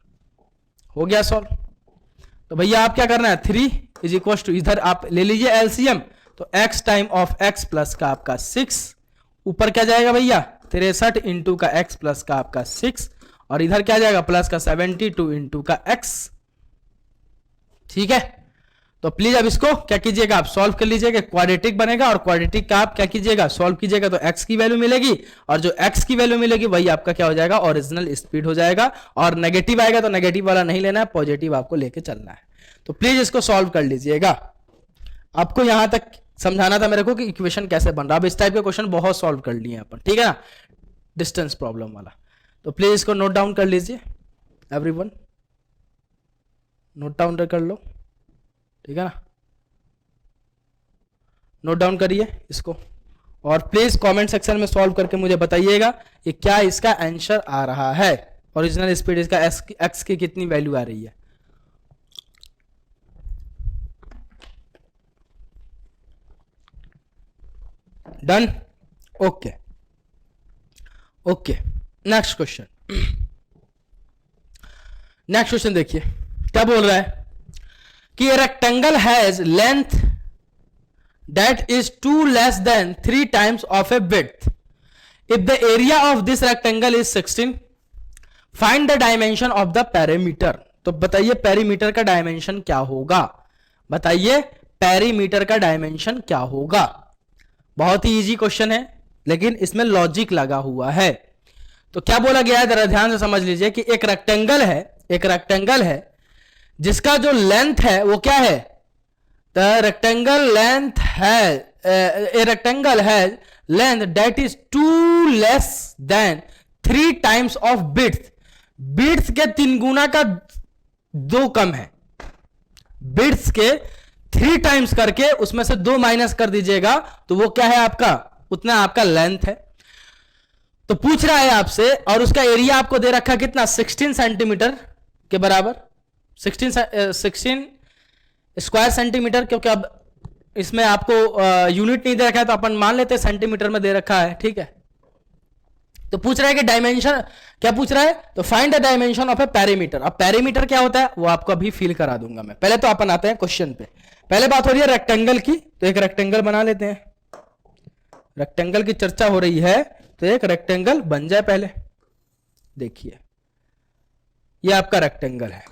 हो गया सॉल्व। तो भैया आप क्या करना है, 3 इज इक्वल टू, इधर आप ले लीजिए एलसीएम, तो x time of x plus का आपका 6, ऊपर क्या जाएगा भैया, 63 इंटू का x प्लस का आपका 6, और इधर क्या जाएगा, प्लस का 72 इंटू का x। ठीक है, तो प्लीज अब इसको क्या कीजिएगा, आप सॉल्व कर लीजिएगा, क्वाड्रेटिक बनेगा, और क्वाड्रेटिक का आप क्या कीजिएगा, सॉल्व कीजिएगा, तो x की वैल्यू मिलेगी, और जो x की वैल्यू मिलेगी वही आपका क्या हो जाएगा, ओरिजिनल स्पीड हो जाएगा। और नेगेटिव आएगा तो नेगेटिव वाला नहीं लेना है, पॉजिटिव आपको लेके चलना है। तो प्लीज इसको सॉल्व कर लीजिएगा। आपको यहां तक समझाना था मेरे को कि इक्वेशन कैसे बन रहा है। अब इस टाइप के क्वेश्चन बहुत सॉल्व कर लिए अपन, ठीक है ना, डिस्टेंस प्रॉब्लम वाला। तो प्लीज इसको नोट डाउन कर लीजिए, एवरीवन नोट डाउन कर लो, ठीक है ना, नोट डाउन करिए इसको, और प्लीज कमेंट सेक्शन में सॉल्व करके मुझे बताइएगा कि क्या इसका आंसर आ रहा है, ओरिजिनल स्पीड इसका एक्स की कितनी वैल्यू आ रही है। Done, okay okay. Next question, next question देखिए क्या बोल रहा है कि rectangle has length that is 2 less than 3 times of a width. If the area of this rectangle is 16, find the dimension of the perimeter. तो बताइए perimeter का dimension क्या होगा, बताइए पेरीमीटर का डायमेंशन क्या होगा। बहुत ही इजी क्वेश्चन है, लेकिन इसमें लॉजिक लगा हुआ है। तो क्या बोला गया है, जरा ध्यान से समझ लीजिए कि एक रेक्टेंगल है जिसका जो लेंथ है वो क्या है, the rectangle length has a rectangle has length that is 2 less than 3 times of width. width के 3 गुना का 2 कम है, width के 3 टाइम्स करके उसमें से 2 माइनस कर दीजिएगा तो वो क्या है आपका, उतना आपका लेंथ है। तो पूछ रहा है आपसे, और उसका एरिया आपको दे रखा कितना, 16 सेंटीमीटर के बराबर, 16 स्क्वायर सेंटीमीटर, क्योंकि अब इसमें आपको यूनिट नहीं दे रखा है तो अपन मान लेते हैं सेंटीमीटर में दे रखा है, ठीक है। तो पूछ रहा है कि डायमेंशन क्या पूछ रहा है, तो find the dimension of A perimeter. अब पेरीमीटर क्या होता है वो आपको अभी फील करा दूंगा मैं, पहले तो अपन आते हैं क्वेश्चन पे। पहले बात हो रही है रेक्टेंगल की, तो एक रेक्टेंगल बना लेते हैं। रेक्टेंगल की चर्चा हो रही है तो एक रेक्टेंगल बन जाए पहले, देखिए ये आपका रेक्टेंगल है।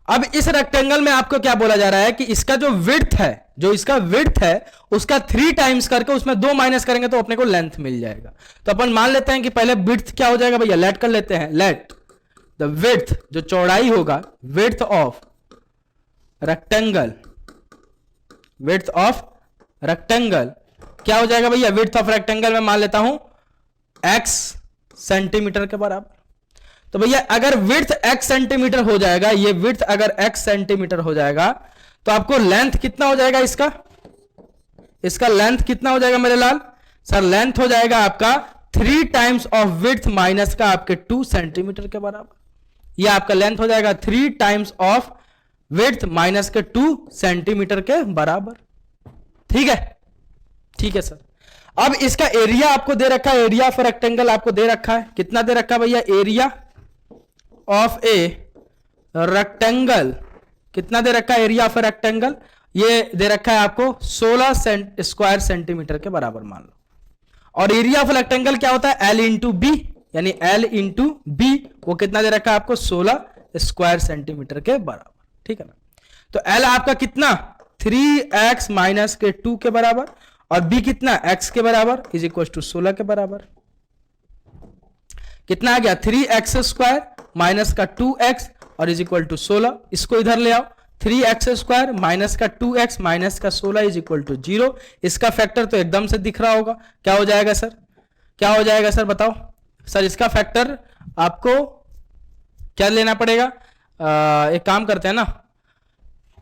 अब इस रेक्टेंगल में आपको क्या बोला जा रहा है कि इसका जो विड्थ है, जो इसका विड्थ है उसका 3 टाइम्स करके उसमें 2 माइनस करेंगे तो अपने को लेंथ मिल जाएगा। तो अपन मान लेते हैं कि पहले विड्थ क्या हो जाएगा भैया, लेट कर लेते हैं, लेट द विड्थ, जो चौड़ाई होगा, width of rectangle, width of rectangle क्या हो जाएगा भैया, विड्थ ऑफ रेक्टेंगल में मान लेता हूं x सेंटीमीटर के बराबर। तो भैया अगर विड्थ x सेंटीमीटर हो जाएगा, ये विड्थ अगर x सेंटीमीटर हो जाएगा तो आपको लेंथ कितना हो जाएगा, इसका लेंथ कितना हो जाएगा मेरे लाल, सर लेंथ हो जाएगा आपका 3 टाइम्स ऑफ विड्थ माइनस का आपके 2 सेंटीमीटर के बराबर। ये आपका लेंथ हो जाएगा 3 टाइम्स ऑफ विड्थ माइनस के 2 सेंटीमीटर के बराबर। ठीक है, ठीक है सर। अब इसका एरिया आपको दे रखा है, एरिया ऑफ रेक्टेंगल आपको दे रखा है, कितना दे रखा है भैया, एरिया ऑफ ए रेक्टेंगल, कितना दे रखा है एरिया ऑफ रेक्टेंगल, ये दे रखा है आपको 16 स्क्वायर सेंटीमीटर के बराबर मान लो। और एरिया ऑफ रेक्टेंगल क्या होता है, एल इंटू बी, यानी एल इंटू बी, वो कितना दे रखा है आपको 16 स्क्वायर सेंटीमीटर के बराबर। ठीक है ना, तो एल आपका कितना 3x माइनस के 2 के बराबर, और b कितना x के बराबर इज इक्वल टू 16 के बराबर। कितना आ गया 3x स्क्वायर माइनस का 2x और इज इक्वल टू 16। इसको इधर ले आओ, 3x स्क्वायर माइनस का 2x माइनस का 16 इज इक्वल टू 0। इसका फैक्टर तो एकदम से दिख रहा होगा, क्या हो जाएगा सर, क्या हो जाएगा सर बताओ सर। इसका फैक्टर आपको क्या लेना पड़ेगा, एक काम करते हैं ना,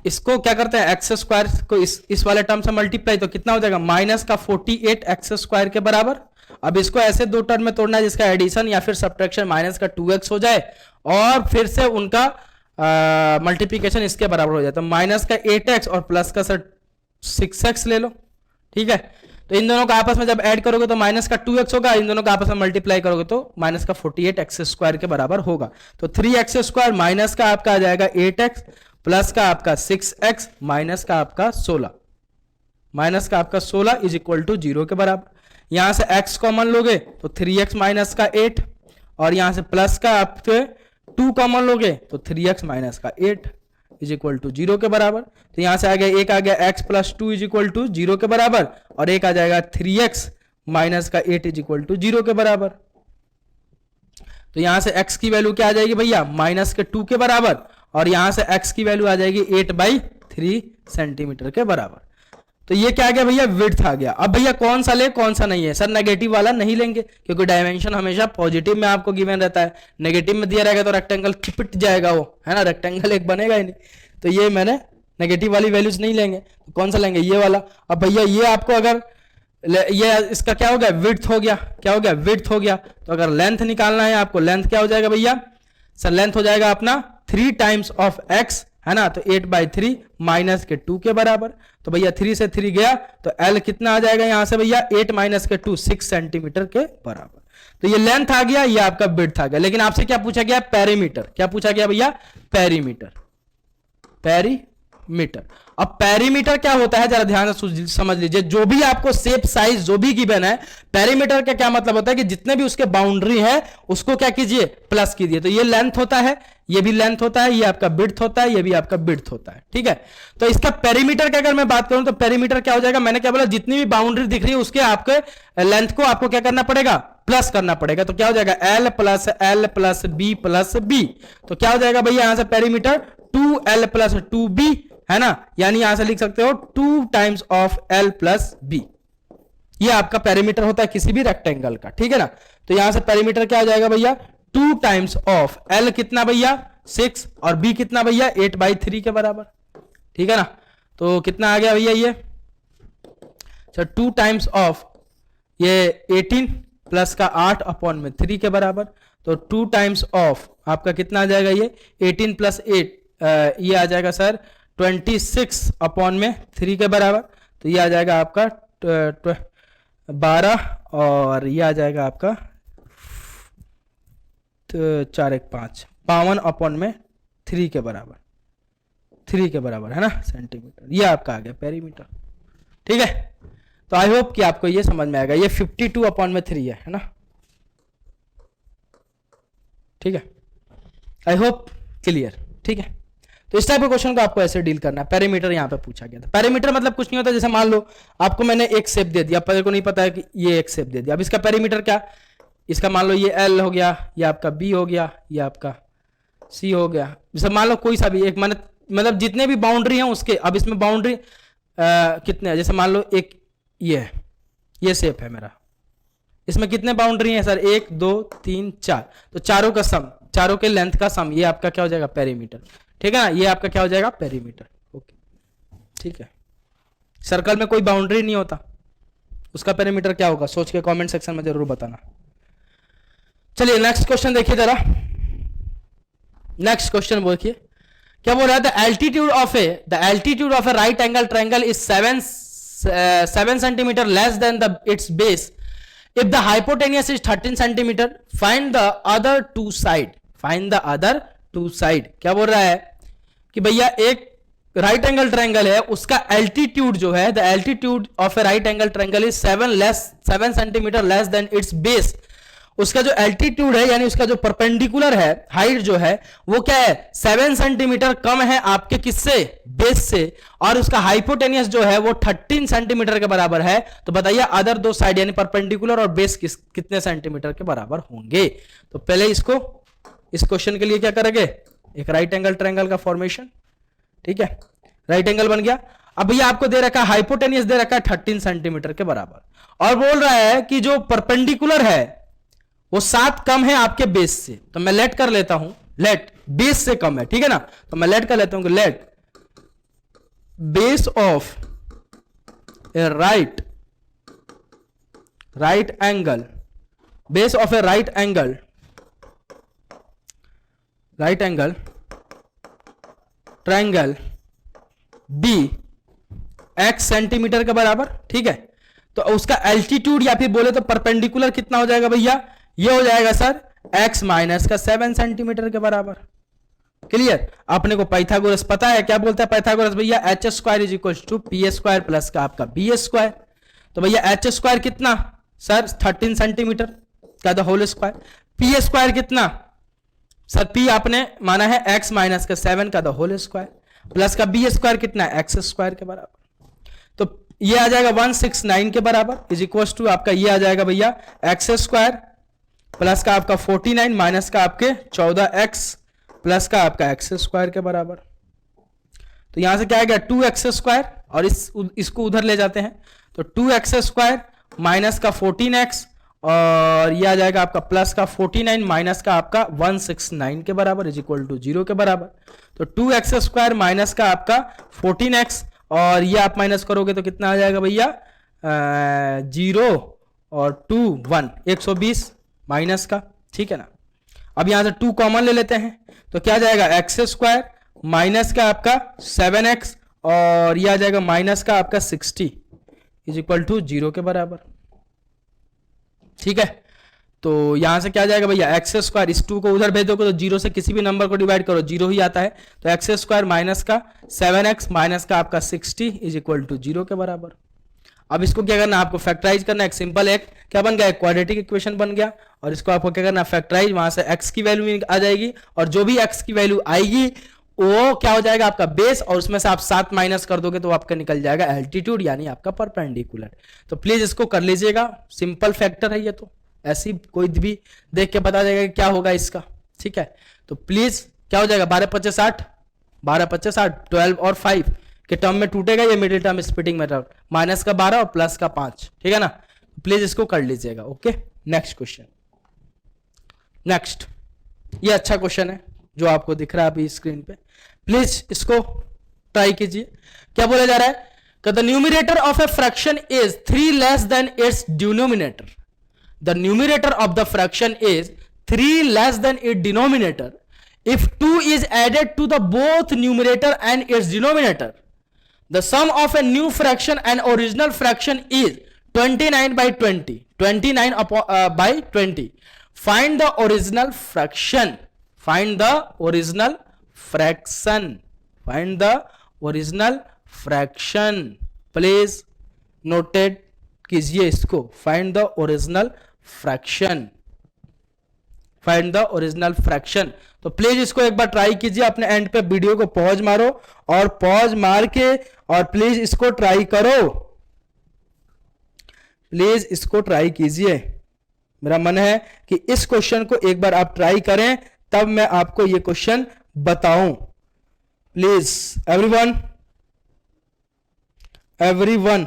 इसको क्या करते हैं एक्स स्क्वायर को इस वाले टर्म से मल्टीप्लाई, तो कितना हो जाएगा माइनस का 48 एक्स स्क्वायर के बराबर। अब इसको ऐसे दो टर्म में तोड़ना है जिसका एडिशन या फिर सब्ट्रैक्शन माइनस का 2x हो जाए और फिर से उनका मल्टीप्लीकेशन इसके बराबर हो जाए, तो माइनस का 8x और प्लस का सर 6x ले लो। ठीक है, तो इन दोनों का आपस में जब ऐड करोगे तो माइनस का 2x होगा, इन दोनों का आपस में मल्टीप्लाई करोगे तो माइनस का 48 एक्स स्क्वायर के बराबर होगा। तो 3x स्क्वायर माइनस का आपका आ जाएगा 8x प्लस का आपका 6x माइनस का आपका 16, माइनस का आपका 16 इज इक्वल टू 0 के बराबर। यहां से x कॉमन लोगे तो 3x माइनस का 8 और यहां से प्लस का आपके 2 कॉमन लोगे तो 3x माइनस का 8 इज इक्वल टू 0 के बराबर। तो यहां से आ गया एक आ गया x plus 2 is equal to 0 के बराबर और एक आ जाएगा 3x माइनस का 8 इज इक्वल टू 0 के बराबर। तो यहां से x की वैल्यू क्या आ जाएगी भैया माइनस के 2 के बराबर और यहां से x की वैल्यू आ जाएगी 8/3 सेंटीमीटर के बराबर। तो ये क्या आ गया भैया विड्थ आ गया। अब भैया कौन सा ले कौन सा नहीं है, सर नेगेटिव वाला नहीं लेंगे क्योंकि डायमेंशन हमेशा पॉजिटिव में आपको गिवन रहता है, नेगेटिव में दिया रहेगा तो रेक्टेंगल चिपट जाएगा वो, है ना, रेक्टेंगल एक बनेगा ही नहीं। तो ये मैंने नेगेटिव वाली वैल्यूज नहीं लेंगे, तो कौन सा लेंगे ये वाला। अब भैया ये आपको अगर ये इसका क्या हो गया विड्थ हो गया, क्या हो गया विड्थ हो गया। तो अगर लेंथ निकालना है आपको, लेंथ क्या हो जाएगा भैया, सर लेंथ हो जाएगा अपना 3 टाइम्स ऑफ x, है ना, तो 8/3 माइनस के 2 के बराबर। तो भैया 3 से 3 गया तो L कितना आ जाएगा यहां से भैया 8 माइनस के 2 6 सेंटीमीटर के बराबर। तो ये लेंथ आ गया, ये आपका विड्थ आ गया। लेकिन आपसे क्या पूछा गया पेरीमीटर, क्या पूछा गया भैया पेरीमीटर, पेरीमीटर। अब पेरीमीटर क्या होता है जरा ध्यान से समझ लीजिए, जो भी आपको शेप साइज जो भी गिवन है, पेरीमीटर का क्या मतलब होता है कि जितने भी उसके बाउंड्री है उसको क्या कीजिए प्लस कीजिए। तो ये लेंथ होता है, ये भी लेंथ होता है, ये आपका विड्थ होता है, ये भी आपका विड्थ होता है। ठीक है, तो इसका पेरीमीटर का अगर मैं बात करूं तो पेरीमीटर क्या हो जाएगा, मैंने क्या बोला जितनी भी बाउंड्री दिख रही है उसके आपके लेंथ को आपको क्या करना पड़ेगा प्लस करना पड़ेगा। तो क्या हो जाएगा L plus B plus B। तो क्या हो जाएगा भैया यहां से पेरीमीटर 2L प्लस 2B, है ना, यानी यहां से लिख सकते हो 2 times of L plus B। ये आपका पेरीमीटर होता है किसी भी रेक्टेंगल का। ठीक है ना, तो यहां से पेरीमीटर क्या हो जाएगा भैया 2 टाइम्स ऑफ L कितना भैया 6 और B कितना भैया 8/3 के बराबर। ठीक है ना, तो कितना आ गया भैया ये सर 2 टाइम्स ऑफ ये 18 प्लस का 8 अपॉन में 3 के बराबर। तो 2 टाइम्स ऑफ आपका कितना आ जाएगा ये 18 प्लस 8 ये आ जाएगा सर 26 अपॉन में 3 के बराबर। तो ये आ जाएगा आपका 12 और ये आ जाएगा आपका 4 1 5 52 अपॉन में 3 के बराबर, 3 के बराबर, है ना सेंटीमीटर। ये आपका आ गया पेरीमीटर। ठीक है, तो आई होप कि आपको ये समझ में आएगा। ये 52 अपॉन में 3 है ना। ठीक है, आई होप क्लियर। ठीक है, तो इस टाइप के क्वेश्चन को आपको ऐसे डील करना है। पेरीमीटर यहाँ पे पूछा गया था। पेरीमीटर मतलब कुछ नहीं होता, जैसे मान लो आपको मैंने एक शेप दे दिया, पहले को नहीं पता है कि ये एक शेप दे दिया, अब इसका पेरीमीटर क्या, इसका मान लो ये एल हो गया, ये आपका बी हो गया, ये आपका सी हो गया, जैसे मान लो कोई सा भी एक, मतलब जितने भी बाउंड्री हैं उसके, अब इसमें बाउंड्री कितने हैं, जैसे मान लो एक ये शेप है मेरा, इसमें कितने बाउंड्री हैं सर, 1 2 3 4, तो चारों का सम, चारों के लेंथ का सम, ये आपका क्या हो जाएगा, पेरीमीटर। ठीक है ना, ये आपका क्या हो जाएगा, पेरीमीटर। ओके, ठीक है। सर्कल में कोई बाउंड्री नहीं होता, उसका पेरीमीटर क्या होगा, सोच के कमेंट सेक्शन में जरूर बताना। चलिए नेक्स्ट क्वेश्चन देखिए जरा। नेक्स्ट क्वेश्चन देखिए क्या बोल रहा है, the altitude of a right angle triangle is 7 centimetre less than the its base if the hypotenuse is 13 centimetre, find the other two side, find the other two side. क्या बोल रहा है कि भैया एक राइट एंगल ट्रायंगल है, उसका altitude जो है, the altitude of a right angle triangle is 7 centimetre less then it's base, उसका जो एल्टीट्यूड है यानी उसका जो परपेंडिकुलर है, हाइट जो है वो क्या है, 7 सेंटीमीटर कम है आपके किससे, बेस से, और उसका हाइपोटेनियस जो है वो 13 सेंटीमीटर के बराबर है। तो बताइए अदर दो साइड यानी परपेंडिकुलर और बेस कितने सेंटीमीटर के बराबर होंगे। तो पहले इसको, इस क्वेश्चन के लिए क्या करेंगे, एक राइट एंगल ट्रायंगल का फॉर्मेशन। ठीक है, राइट एंगल बन गया। अब भैया आपको दे रखा है हाइपोटेनियस, दे रखा है 13 सेंटीमीटर के बराबर, और बोल रहा है कि जो परपेंडिकुलर है वो 7 कम है आपके बेस से। तो मैं लेट कर लेता हूं, लेट बेस से कम है, ठीक है ना, तो मैं लेट कर लेता हूं कि let base of a right angle, base of a right angle triangle be x centimetre के बराबर। ठीक है, तो उसका एल्टीट्यूड या फिर बोले तो परपेंडिकुलर कितना हो जाएगा भैया, ये हो जाएगा सर x माइनस का 7 सेंटीमीटर के बराबर। क्लियर, अपने को पाइथागोरस पता है, क्या बोलता है पाइथागोरस भैया, H square is equal to P square plus का आपका बी स्क्वायर। तो भैया एच स्क्वायर कितना सर 13 सेंटीमीटर का the whole square, P square कितना सर, पी आपने माना है x माइनस का 7 का द होल स्क्वायर, प्लस का बी स्क्वायर कितना है एक्स स्क्वायर के बराबर। तो ये आ जाएगा 169 के बराबर, इज इक्वल टू आपका ये आ जाएगा भैया एक्स स्क्वायर प्लस का आपका 49 माइनस का आपके 14x प्लस का आपका एक्स स्क्वायर के बराबर। तो यहां से क्या आ गया 2x स्क्वायर, और इसको उधर ले जाते हैं, तो 2x स्क्वायर माइनस का 14x, और ये आ जाएगा आपका प्लस का 49 माइनस का आपका 169 के बराबर, इज इक्वल टू 0 के बराबर। तो 2x स्क्वायर माइनस का आपका 14x, और ये आप माइनस करोगे तो कितना आ जाएगा भैया 0 और 2 1 120 माइनस का। ठीक है ना, अब यहां से 2 कॉमन ले लेते हैं, तो क्या जाएगा एक्स स्क्वायर माइनस का आपका 7x, और ये आ जाएगा माइनस का आपका 60 इज इक्वल टू 0 के बराबर। ठीक है, तो यहां से क्या जाएगा भैया एक्स स्क्वायर, इस 2 को उधर भेजोगे तो 0 से किसी भी नंबर को डिवाइड करो 0 ही आता है, तो एक्स स्क्वायर माइनस का 7x माइनस का आपका 60 इज इक्वल टू 0 के बराबर। अब इसको क्या करना, आपको फैक्टराइज करना, एक सिंपल एक क्या बन गया, एक क्वाड्रेटिक इक्वेशन बन गया, और इसको आपको क्या करना फैक्टराइज, वहां से x की वैल्यू आ जाएगी, और जो भी x की वैल्यू आएगी वो क्या हो जाएगा आपका बेस, और उसमें से आप 7 माइनस कर दोगे तो आपका निकल जाएगा एल्टीट्यूड यानी आपका परपेंडिकुलर। तो प्लीज इसको कर लीजिएगा, सिंपल फैक्टर है ये, तो ऐसी कोई भी देख के बता देगा कि क्या होगा इसका। ठीक है, तो प्लीज क्या हो जाएगा 12 25 60, 12 25 60, 12 और 5 के टर्म में टूटेगा, ये middle term splitting method, minus का 12 और प्लस का 5। ठीक है ना, प्लीज इसको कर लीजिएगा। Okay, next question. नेक्स्ट, ये अच्छा क्वेश्चन है जो आपको दिख रहा है अभी स्क्रीन पे, प्लीज इसको ट्राई कीजिए। क्या बोला जा रहा है, the numerator of a fraction is 3 less than it's denominator, the numerator of the fraction is 3 less than its denominator if 2 is added to the both numerator and its denominator. The sum of a new fraction and original fraction is 29 by 20, 29 by 20. Find the original fraction, find the original fraction, find the original fraction. Please noted कीजिए इसको, find the original fraction, find the original fraction. तो please इसको एक बार try कीजिए, अपने and पे video को pause मारो और पॉज मार के और प्लीज इसको ट्राई करो, प्लीज इसको ट्राई कीजिए। मेरा मन है कि इस क्वेश्चन को एक बार आप ट्राई करें, तब मैं आपको ये क्वेश्चन बताऊं। प्लीज एवरीवन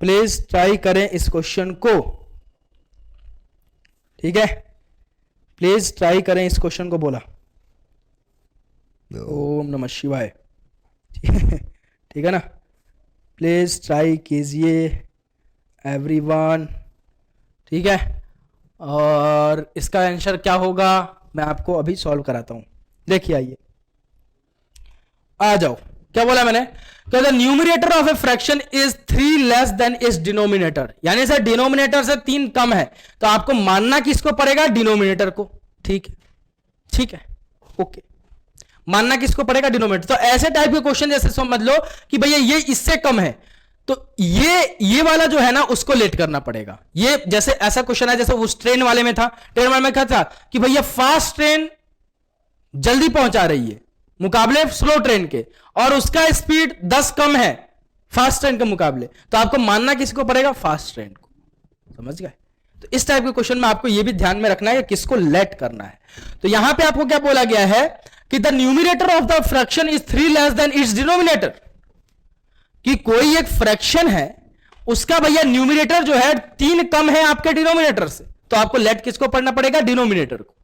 प्लीज ट्राई करें इस क्वेश्चन को, ठीक है, प्लीज ट्राई करें इस क्वेश्चन को। बोला ओम नमः शिवाय, ठीक है ना, प्लीज ट्राई कीजिए एवरीवन, ठीक है। और इसका आंसर क्या होगा मैं आपको अभी सॉल्व कराता हूं। देखिए आइए, आ जाओ, क्या बोला मैंने, तो the numerator of a fraction is 3 less than is denominator, यानी सर डिनोमिनेटर से 3 कम है, तो आपको मानना किसको पड़ेगा, डिनोमिनेटर को, ठीक है, ठीक है, ओके, मानना किसको पड़ेगा, डिनोमिनेटर। तो ऐसे टाइप के क्वेश्चन जैसे समझ लो कि भैया ये इससे कम है, तो ये वाला जो है ना उसको लेट करना पड़ेगा। ये जैसे ऐसा क्वेश्चन है जैसे उस ट्रेन वाले में था, ट्रेन वाले में क्या था कि भैया फास्ट ट्रेन जल्दी पहुंचा रही है मुकाबले स्लो ट्रेन के, और उसका स्पीड 10 कम है फास्ट ट्रेन के मुकाबले, तो आपको मानना किसको पड़ेगा, फास्ट ट्रेन को, समझ गए। तो इस टाइप के क्वेश्चन में आपको यह भी ध्यान में रखना है कि किसको लेट करना है। तो यहां पे आपको क्या बोला गया है कि the numerator of the fraction is 3 less than it's denominator, कि कोई एक फ्रैक्शन है उसका भैया न्यूमरेटर जो है 3 कम है आपके डिनोमिनेटर से, तो आपको लेट किसको पढ़ना पड़ेगा, डिनोमिनेटर को।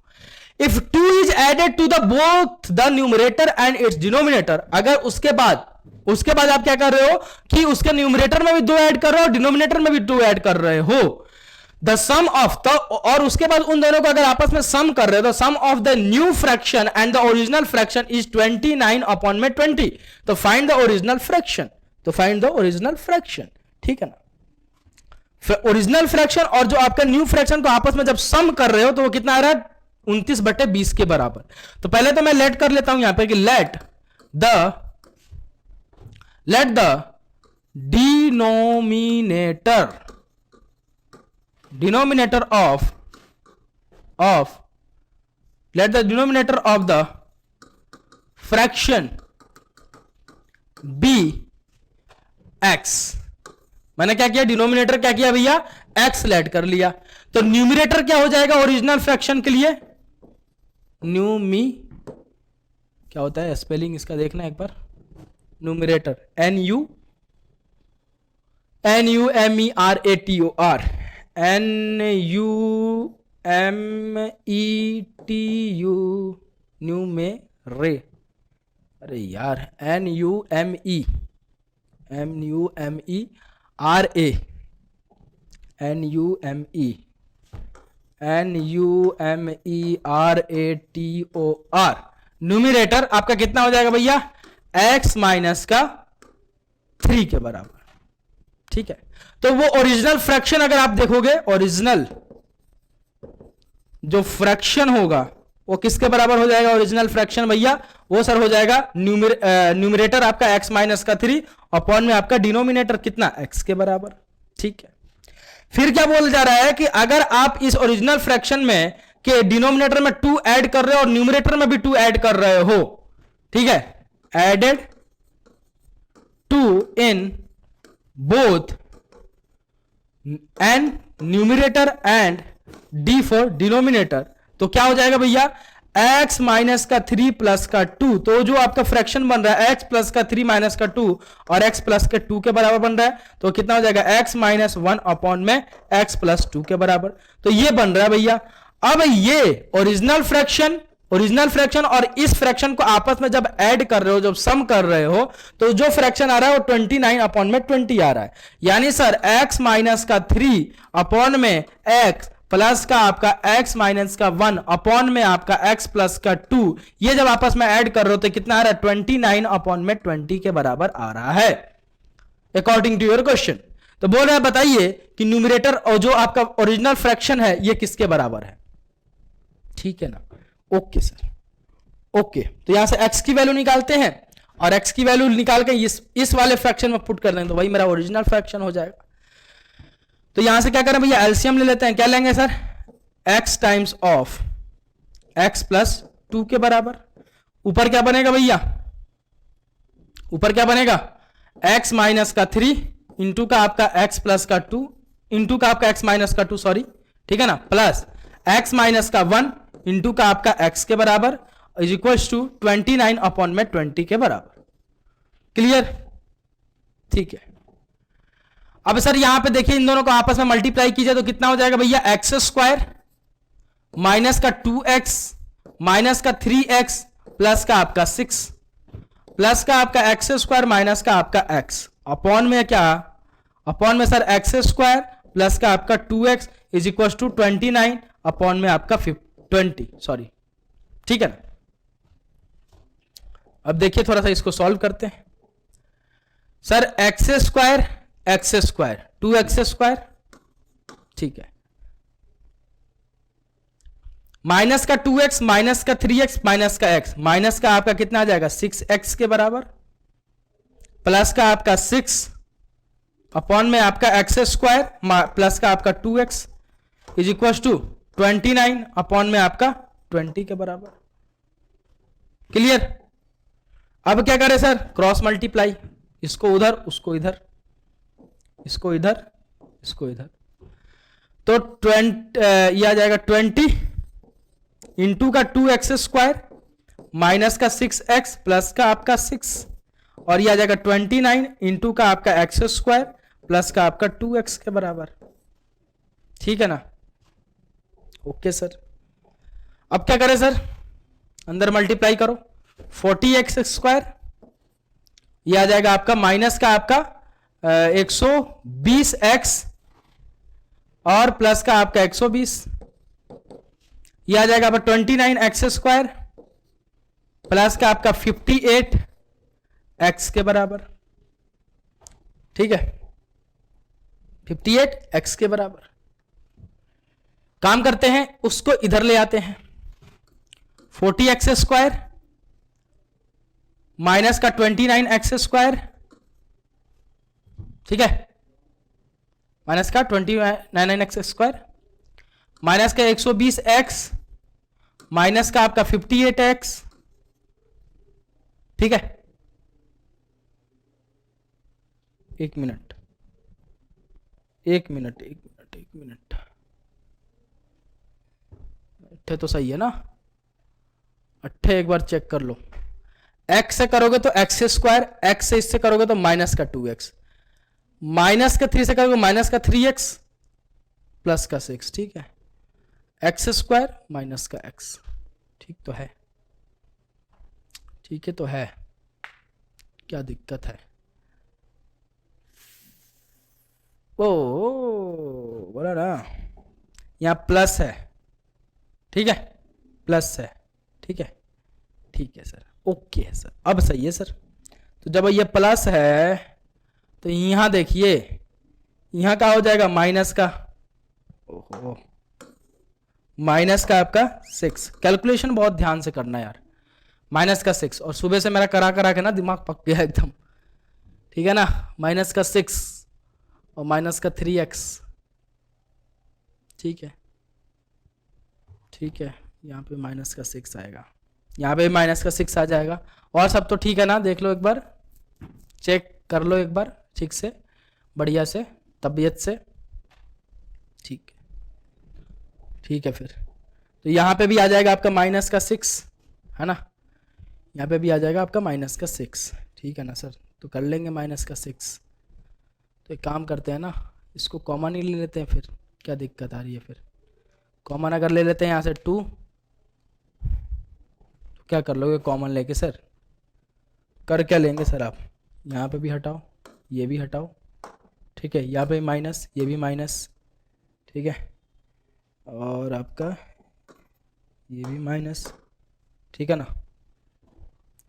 If 2 is added to the both the numerator and its denominator, अगर उसके बाद आप क्या कर रहे हो कि उसके न्यूमरेटर में भी 2 ऐड कर रहे हो, डिनोमिनेटर में भी 2 ऐड कर रहे हो, द सम ऑफ द, और उसके बाद उन दोनों को अगर आपस में सम कर रहे हो, तो sum of the new fraction and the original fraction is 29/20, तो फाइंड द ओरिजिनल फ्रैक्शन, तो फाइंड द ओरिजिनल फ्रैक्शन, ठीक है ना। ओरिजिनल फ्रैक्शन और जो आपका न्यू फ्रैक्शन को आपस में जब सम कर रहे हो तो वो कितना आ रहा है, 29/20 के बराबर। तो पहले तो मैं लेट कर लेता हूं यहां पे कि let the denominator of the fraction be x. मैंने क्या किया, डिनोमिनेटर क्या किया भैया, एक्स लेट कर लिया, तो न्यूमरेटर क्या हो जाएगा ओरिजिनल फ्रैक्शन के लिए, न्यूमी, क्या होता है स्पेलिंग इसका देखना एक बार, न्यूमरेटर NUMERATOR, NUMETU, न्यूमेरे, अरे यार NUMERATOR, न्यूमरेटर आपका कितना हो जाएगा भैया, x माइनस का 3 के बराबर, ठीक है। तो वो ओरिजिनल फ्रैक्शन अगर आप देखोगे, ओरिजिनल जो फ्रैक्शन होगा वो किसके बराबर हो जाएगा, ओरिजिनल फ्रैक्शन भैया वो सर हो जाएगा न्यूमरेटर आपका x माइनस का 3 अपॉन में आपका डिनोमिनेटर कितना, x के बराबर, ठीक है। फिर क्या बोल जा रहा है कि अगर आप इस ओरिजिनल फ्रैक्शन में के डिनोमिनेटर में 2 ऐड कर रहे हो और न्यूमरेटर में भी 2 ऐड कर रहे हो, ठीक है, added 2 in both and numerator and d for denominator, तो क्या हो जाएगा भैया, x माइनस का 3 प्लस का 2, तो जो आपका फ्रैक्शन बन रहा है x प्लस का 3 माइनस का 2 और x प्लस के 2 के बराबर बन रहा है, तो कितना हो जाएगा, x माइनस 1 अपॉन में x प्लस 2 के बराबर, तो ये बन रहा है भैया। अब ये ओरिजिनल फ्रैक्शन और इस फ्रैक्शन को आपस में जब ऐड कर रहे हो, जब सम कर रहे हो, तो जो फ्रैक्शन आ रहा है वो 29/20 आ रहा है, यानी सर x माइनस का 3 अपॉन में x प्लस का आपका x माइनस का 1 अपॉन में आपका x प्लस का 2, ये जब आपस में ऐड कर रहे हो तो कितना आ रहा है, 29/20 के बराबर आ रहा है अकॉर्डिंग टू योर क्वेश्चन। तो बोल रहा है बताइए कि न्यूमरेटर और जो आपका ओरिजिनल फ्रैक्शन है ये किसके बराबर है, ठीक है ना, ओके सर, ओके। तो यहां से x की वैल्यू निकालते हैं और x की वैल्यू निकाल के इस वाले फ्रैक्शन में पुट कर देंगे, तो वही मेरा ओरिजिनल फ्रैक्शन हो जाएगा। तो यहां से क्या करें भैया, एलसीएम ले लेते हैं, क्या लेंगे sir, x times of x plus 2 के बराबर। ऊपर क्या बनेगा भैया, ऊपर क्या बनेगा, x माइनस का 3 इंटू का आपका x प्लस का 2 इंटू का आपका x माइनस का 2, सॉरी, ठीक है ना, प्लस x माइनस का 1 इंटू का आपका x के बराबर इज इक्वल टू 29 अपॉन में 20 के बराबर। क्लियर, ठीक है। अब सर यहां पे देखिए इन दोनों को आपस में मल्टीप्लाई कीजिए तो कितना हो जाएगा भैया, एक्स स्क्वायर माइनस का 2x माइनस का 3x प्लस का आपका 6 प्लस का आपका एक्स स्क्वायर माइनस का आपका x अपॉन में क्या, अपॉन में सर एक्स स्क्वायर प्लस का आपका 2x is equal to 29 upon में आपका 20, सॉरी, ठीक है ना। अब देखिए थोड़ा सा इसको सॉल्व करते हैं। Sir x square 2x square, ठीक है, माइनस का 2x माइनस का 3x माइनस का x, माइनस का आपका कितना आ जाएगा 6x के बराबर प्लस का आपका 6 अपॉन में आपका एक्स स्क्वायर प्लस का आपका 2x is equal to 29 upon में आपका 20 के बराबर। क्लियर। अब क्या करें सर, क्रॉस मल्टीप्लाई, इसको उधर उसको इधर, इसको इधर इसको इधर, तो 20 ये आ जाएगा 20 इंटू का 2x स्क्वायर माइनस का 6x प्लस का आपका 6 और ये आ जाएगा 29 इंटू का आपका एक्स स्क्वायर प्लस का आपका 2x के बराबर, ठीक है ना। Okay sir. अब क्या करें सर, अंदर मल्टीप्लाई करो, 40x स्क्वायर ये आ जाएगा आपका माइनस का आपका 120x और प्लस का आपका 120, ये आ जाएगा आपका 29x स्क्वायर प्लस का आपका 58x के बराबर, ठीक है, 58x के बराबर। काम करते हैं, उसको इधर ले आते हैं, 40x स्क्वायर माइनस का 29x स्क्वायर, ठीक है, माइनस का 29x स्क्वायर माइनस का 120x माइनस का आपका 58x, ठीक है। एक मिनट अट्ठे तो सही है ना, अट्ठे एक बार चेक कर लो। x से करोगे तो x स्क्वायर, x से इससे करोगे तो माइनस का 2x, माइनस का 3 से करोगे माइनस का 3x प्लस का 6, ठीक है, एक्स स्क्वायर माइनस का x, ठीक तो है, ठीक है तो है, क्या दिक्कत है, ओ बोला ना, यहां प्लस है, ठीक है, प्लस है, ठीक है, ठीक है सर, ओके है सर, अब सही है सर। तो जब ये प्लस है तो यहां देखिए, यहां क्या हो जाएगा माइनस का, ओहो, माइनस का आपका 6, कैलकुलेशन बहुत ध्यान से करना यार, माइनस का 6, और सुबह से मेरा करा के ना दिमाग पक गया एकदम, ठीक है ना, माइनस का 6 और माइनस का 3x, ठीक है, ठीक है, यहाँ पे माइनस का 6 आएगा, यहाँ पे माइनस का 6 आ जाएगा, और सब तो ठीक है ना, देख लो एक बार, चेक कर लो एक बार ठीक से, बढ़िया से, तबीयत से, ठीक है, ठीक है। फिर तो यहाँ पे भी आ जाएगा आपका माइनस का 6, है ना, यहाँ पे भी आ जाएगा आपका माइनस का 6, ठीक है ना सर, तो कर लेंगे माइनस का 6। तो एक काम करते हैं ना, इसको कॉमन ही ले लेते हैं, फिर क्या दिक्कत आ रही है, फिर कॉमन अगर ले लेते हैं यहाँ से 2, तो क्या कर लोगे कॉमन लेके सर, कर क्या लेंगे सर आप, यहाँ पे भी हटाओ, ये भी हटाओ, ठीक है, यहाँ पे माइनस, ये भी माइनस, ठीक है, और आपका ये भी माइनस, ठीक है ना,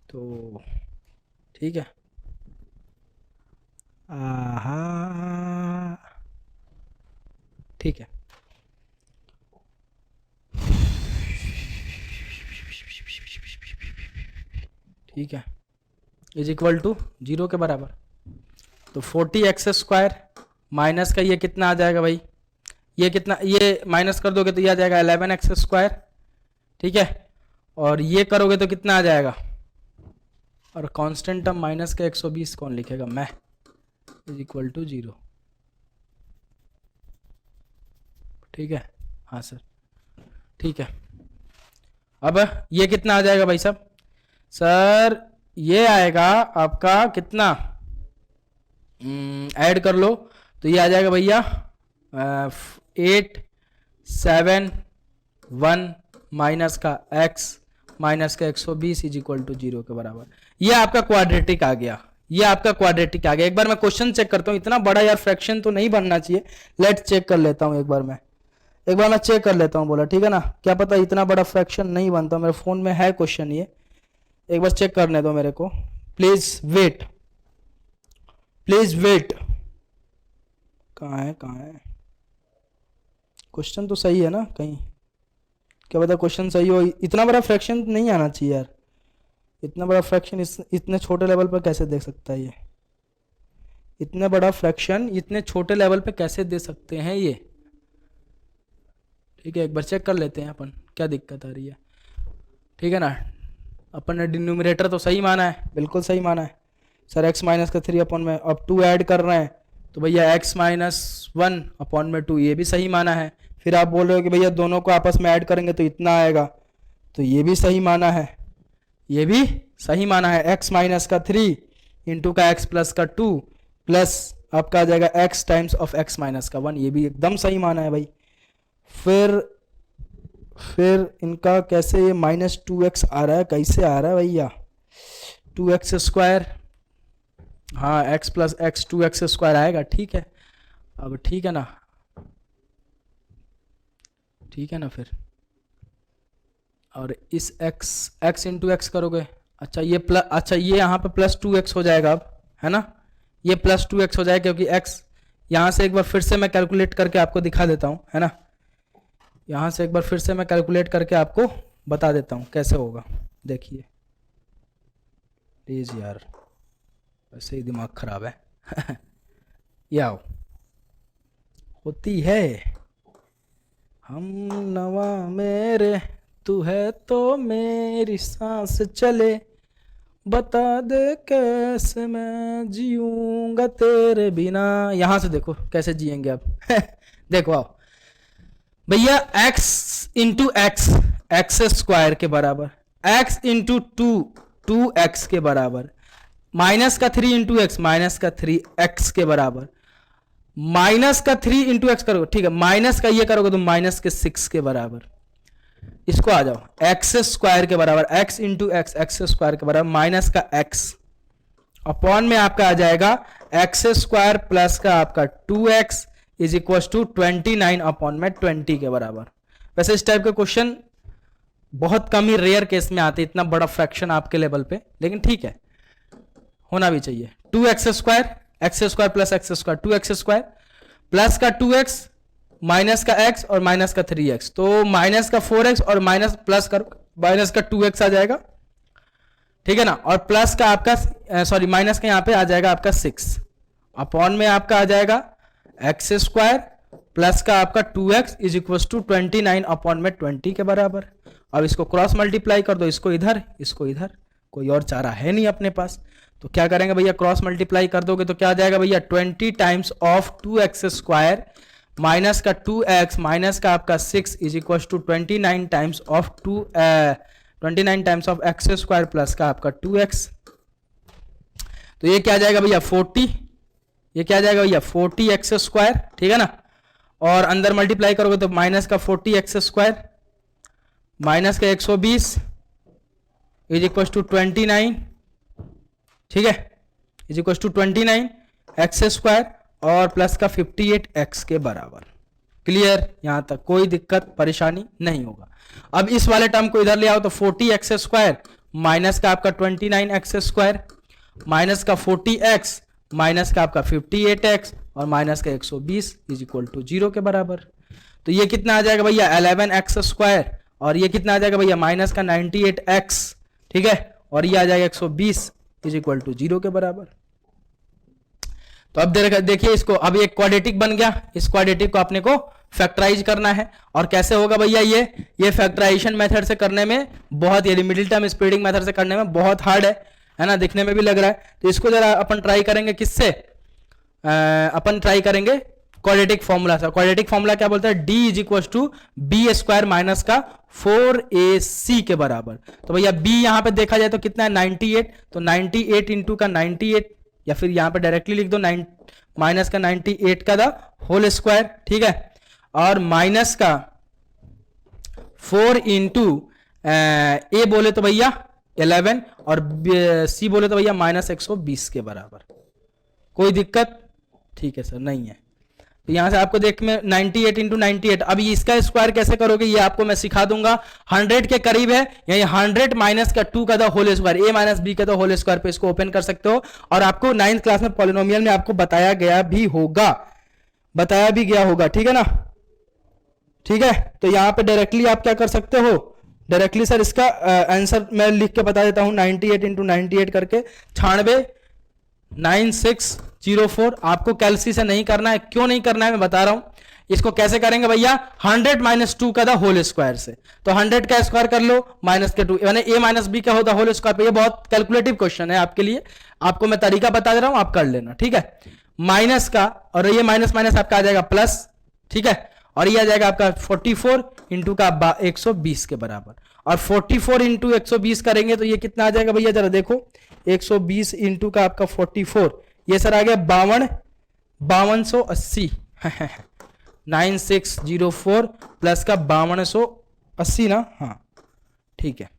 तो ठीक है, आहा, ठीक है, ठीक है, इज इक्वल टू 0 के बराबर, तो 40x स्क्वायर माइनस का ये कितना आ जाएगा भाई, ये कितना, ये माइनस कर दोगे तो ये आ जाएगा 11x², ठीक है, और ये करोगे तो कितना आ जाएगा, और कांस्टेंट टर्म माइनस का 120 कौन लिखेगा, मैं, इज इक्वल टू 0, ठीक है, हाँ सर, ठीक है। अब ये कितना आ जाएगा भाई साहब, सर ये आएगा आपका कितना, ऐड कर लो तो ये आ जाएगा भैया 871 माइनस का x माइनस का 120 इज इक्वल टू 0 के बराबर। ये आपका क्वाड्रेटिक आ गया, ये आपका क्वाड्रेटिक आ गया। एक बार मैं क्वेश्चन चेक करता हूँ, इतना बड़ा यार फ्रैक्शन तो नहीं बनना चाहिए, लेट चेक कर लेता हूँ एक बार मैं चेक कर लेता हूँ, बोला ठीक है ना, क्या पता इतना बड़ा फ्रैक्शन नहीं बनता, मेरे फोन में है क्वेश्चन, ये एक बार चेक करने दो मेरे को, प्लीज वेट, प्लीज वेट। कहाँ है क्वेश्चन, तो सही है ना कहीं, क्या पता क्वेश्चन सही हो, इतना बड़ा फ्रैक्शन नहीं आना चाहिए यार, इतना बड़ा फ्रैक्शन इतने छोटे लेवल पर कैसे देख सकता है ये, इतना बड़ा फ्रैक्शन इतने छोटे लेवल पे कैसे दे सकते हैं ये, ठीक है, एक बार चेक कर लेते हैं अपन क्या दिक्कत आ रही है, ठीक है ना। अपन ने डिनोमिनेटर तो सही माना है, बिल्कुल सही माना है सर, x माइनस का 3 अपॉन में, अब 2 ऐड कर रहे हैं तो भैया x माइनस 1 अपॉन में 2, ये भी सही माना है। फिर आप बोल रहे हो कि भैया दोनों को आपस में ऐड करेंगे तो इतना आएगा, तो ये भी सही माना है, ये भी सही माना है, x माइनस का 3 इंटू का x प्लस का 2 प्लस आपका आ जाएगा x times of x minus का 1, ये भी एकदम सही माना है भाई। फिर इनका कैसे ये -2x आ रहा है, कैसे आ रहा है भैया, 2x², हाँ x प्लस x 2x² आएगा, ठीक है, अब ठीक है ना, ठीक है ना फिर, और इस x इंटू एक्स करोगे, अच्छा ये प्लस, अच्छा ये यहाँ पे +2x हो जाएगा अब, है ना, ये +2x हो जाएगा क्योंकि x यहाँ से एक बार फिर से मैं कैलकुलेट करके आपको दिखा देता हूँ, है ना, यहाँ से एक बार फिर से मैं कैलकुलेट करके आपको बता देता हूँ कैसे होगा, देखिए प्लीज यार, वैसे ही दिमाग खराब है ये आओ, होती है हम नवा मेरे, तू है तो मेरी सांस चले, बता दे कैसे मैं जीऊंगा तेरे बिना, यहां से देखो कैसे जिएंगे आप देखो आओ भैया, x इंटू एक्स, x² के बराबर, x इंटू 2x के बराबर, माइनस का 3 इंटू एक्स, माइनस का 3x के बराबर, माइनस का 3 इंटू एक्स करोगे, ठीक है, माइनस का ये करोगे तो -6 के बराबर, इसको आ जाओ x² के बराबर, x इंटू एक्स, x² के बराबर माइनस का x अपॉन में आपका आ जाएगा x² प्लस का आपका 2x is equal to 29 upon में 20 के बराबर। वैसे इस टाइप के क्वेश्चन बहुत कम ही रेयर केस में आते, इतना बड़ा फ्रैक्शन आपके लेवल पे, लेकिन ठीक है होना भी चाहिए। 2x² x² plus x² 2x² plus का 2x माइनस का x और माइनस का 3x, तो माइनस का 4x और माइनस प्लस कर माइनस का 2x आ जाएगा, ठीक है ना, और प्लस का आपका सॉरी माइनस का यहाँ पे आ जाएगा आपका 6 अपॉन में आपका आ जाएगा x² प्लस का आपका 2x is equal to 29 upon में 20 के बराबर। अब इसको क्रॉस मल्टीप्लाई कर दो, इसको इधर इसको इधर, कोई और चारा है नहीं अपने पास, तो क्या करेंगे भैया, क्रॉस मल्टीप्लाई कर दोगे तो क्या आ जाएगा भैया 20 टाइम्स ऑफ 2x² माइनस का 2x माइनस का आपका 6 is equal to 29 times of 29 times of x² plus का आपका 2x, तो ये क्या आ जाएगा भैया 40, ये क्या आ जाएगा भैया 40x², ठीक है ना, और अंदर मल्टीप्लाई करोगे तो माइनस का 40x² माइनस का 120 इज इक्वल टू 29, ठीक है, इज इक्वल टू 29x² और प्लस का 58x के बराबर। क्लियर, यहां तक कोई दिक्कत परेशानी नहीं होगा। अब इस वाले टर्म को इधर ले आओ तो 40x² माइनस का आपका 29x² माइनस का 40x माइनस का आपका 58x और माइनस का 120 इज इक्वल टू 0 के बराबर। तो ये कितना आ जाएगा भैया 11x² और ये कितना आ जाएगा भैया माइनस का 98x, ठीक है, और ये आ जाएगा 120 इज इक्वल टू 0 के बराबर। तो अब देखिए इसको, अब एक क्वाड्रेटिक बन गया, इस क्वाड्रेटिक को अपने को फैक्टराइज करना है। और कैसे होगा भैया ये फैक्टराइजेशन मेथड से करने में बहुत, ये मिडिल टर्म स्प्रेडिंग मेथड से करने में बहुत हार्ड है ना, दिखने में भी लग रहा है। तो इसको जरा अपन ट्राई करेंगे किससे, अपन ट्राई करेंगे क्वाड्रेटिक फॉर्मूला से। क्वाड्रेटिक फॉर्मूला क्या बोलता है, d is equal to B square minus का 4ac के बराबर। तो भैया b यहां पे देखा जाए तो कितना है 98, तो 98 इंटू का 98, या फिर यहां पे डायरेक्टली लिख दो माइनस का 98 का द होल स्क्वायर, ठीक है, और माइनस का 4 इंटू ए बोले तो भैया 11 और सी बोले तो भैया माइनस 120 के बराबर। कोई दिक्कत, ठीक है सर, नहीं है। तो यहां से आपको देख में 98 इंटू 98, अब इसका स्क्वायर कैसे करोगे ये आपको मैं सिखा दूंगा। 100 के करीब है, यानी 100 माइनस का 2 का the whole square, a minus B का द होल स्क्वायर पे इसको ओपन कर सकते हो। और आपको 9th क्लास में पॉलिनोमियल में आपको बताया गया भी होगा, बताया भी गया होगा, ठीक है ना, ठीक है। तो यहां पे डायरेक्टली आप क्या कर सकते हो, डायरेक्टली सर इसका आंसर मैं लिख के बता देता हूं, 98 इंटू 98 करके 96,9604। आपको कैलसी से नहीं करना है, क्यों नहीं करना है मैं बता रहा हूं। इसको कैसे करेंगे भैया, 100 माइनस 2 का द होल स्क्वायर से, तो 100 का स्क्वायर कर लो माइनस के 2, यानी a माइनस बी का होता होल स्क्वायर पे। ये बहुत कैलकुलेटिव क्वेश्चन है आपके लिए, आपको मैं तरीका बता दे रहा हूं, आप कर लेना, ठीक है। माइनस का, और ये माइनस माइनस आपका आ जाएगा प्लस, ठीक है, और ये आ जाएगा आपका 44 इंटू का 120 के बराबर। और 44 इंटू 120 करेंगे तो ये कितना आ जाएगा भैया, जरा देखो, 120 इंटू का आपका 44, ये सर आ गया 5280 9604 प्लस का 5280 ना, हाँ ठीक है।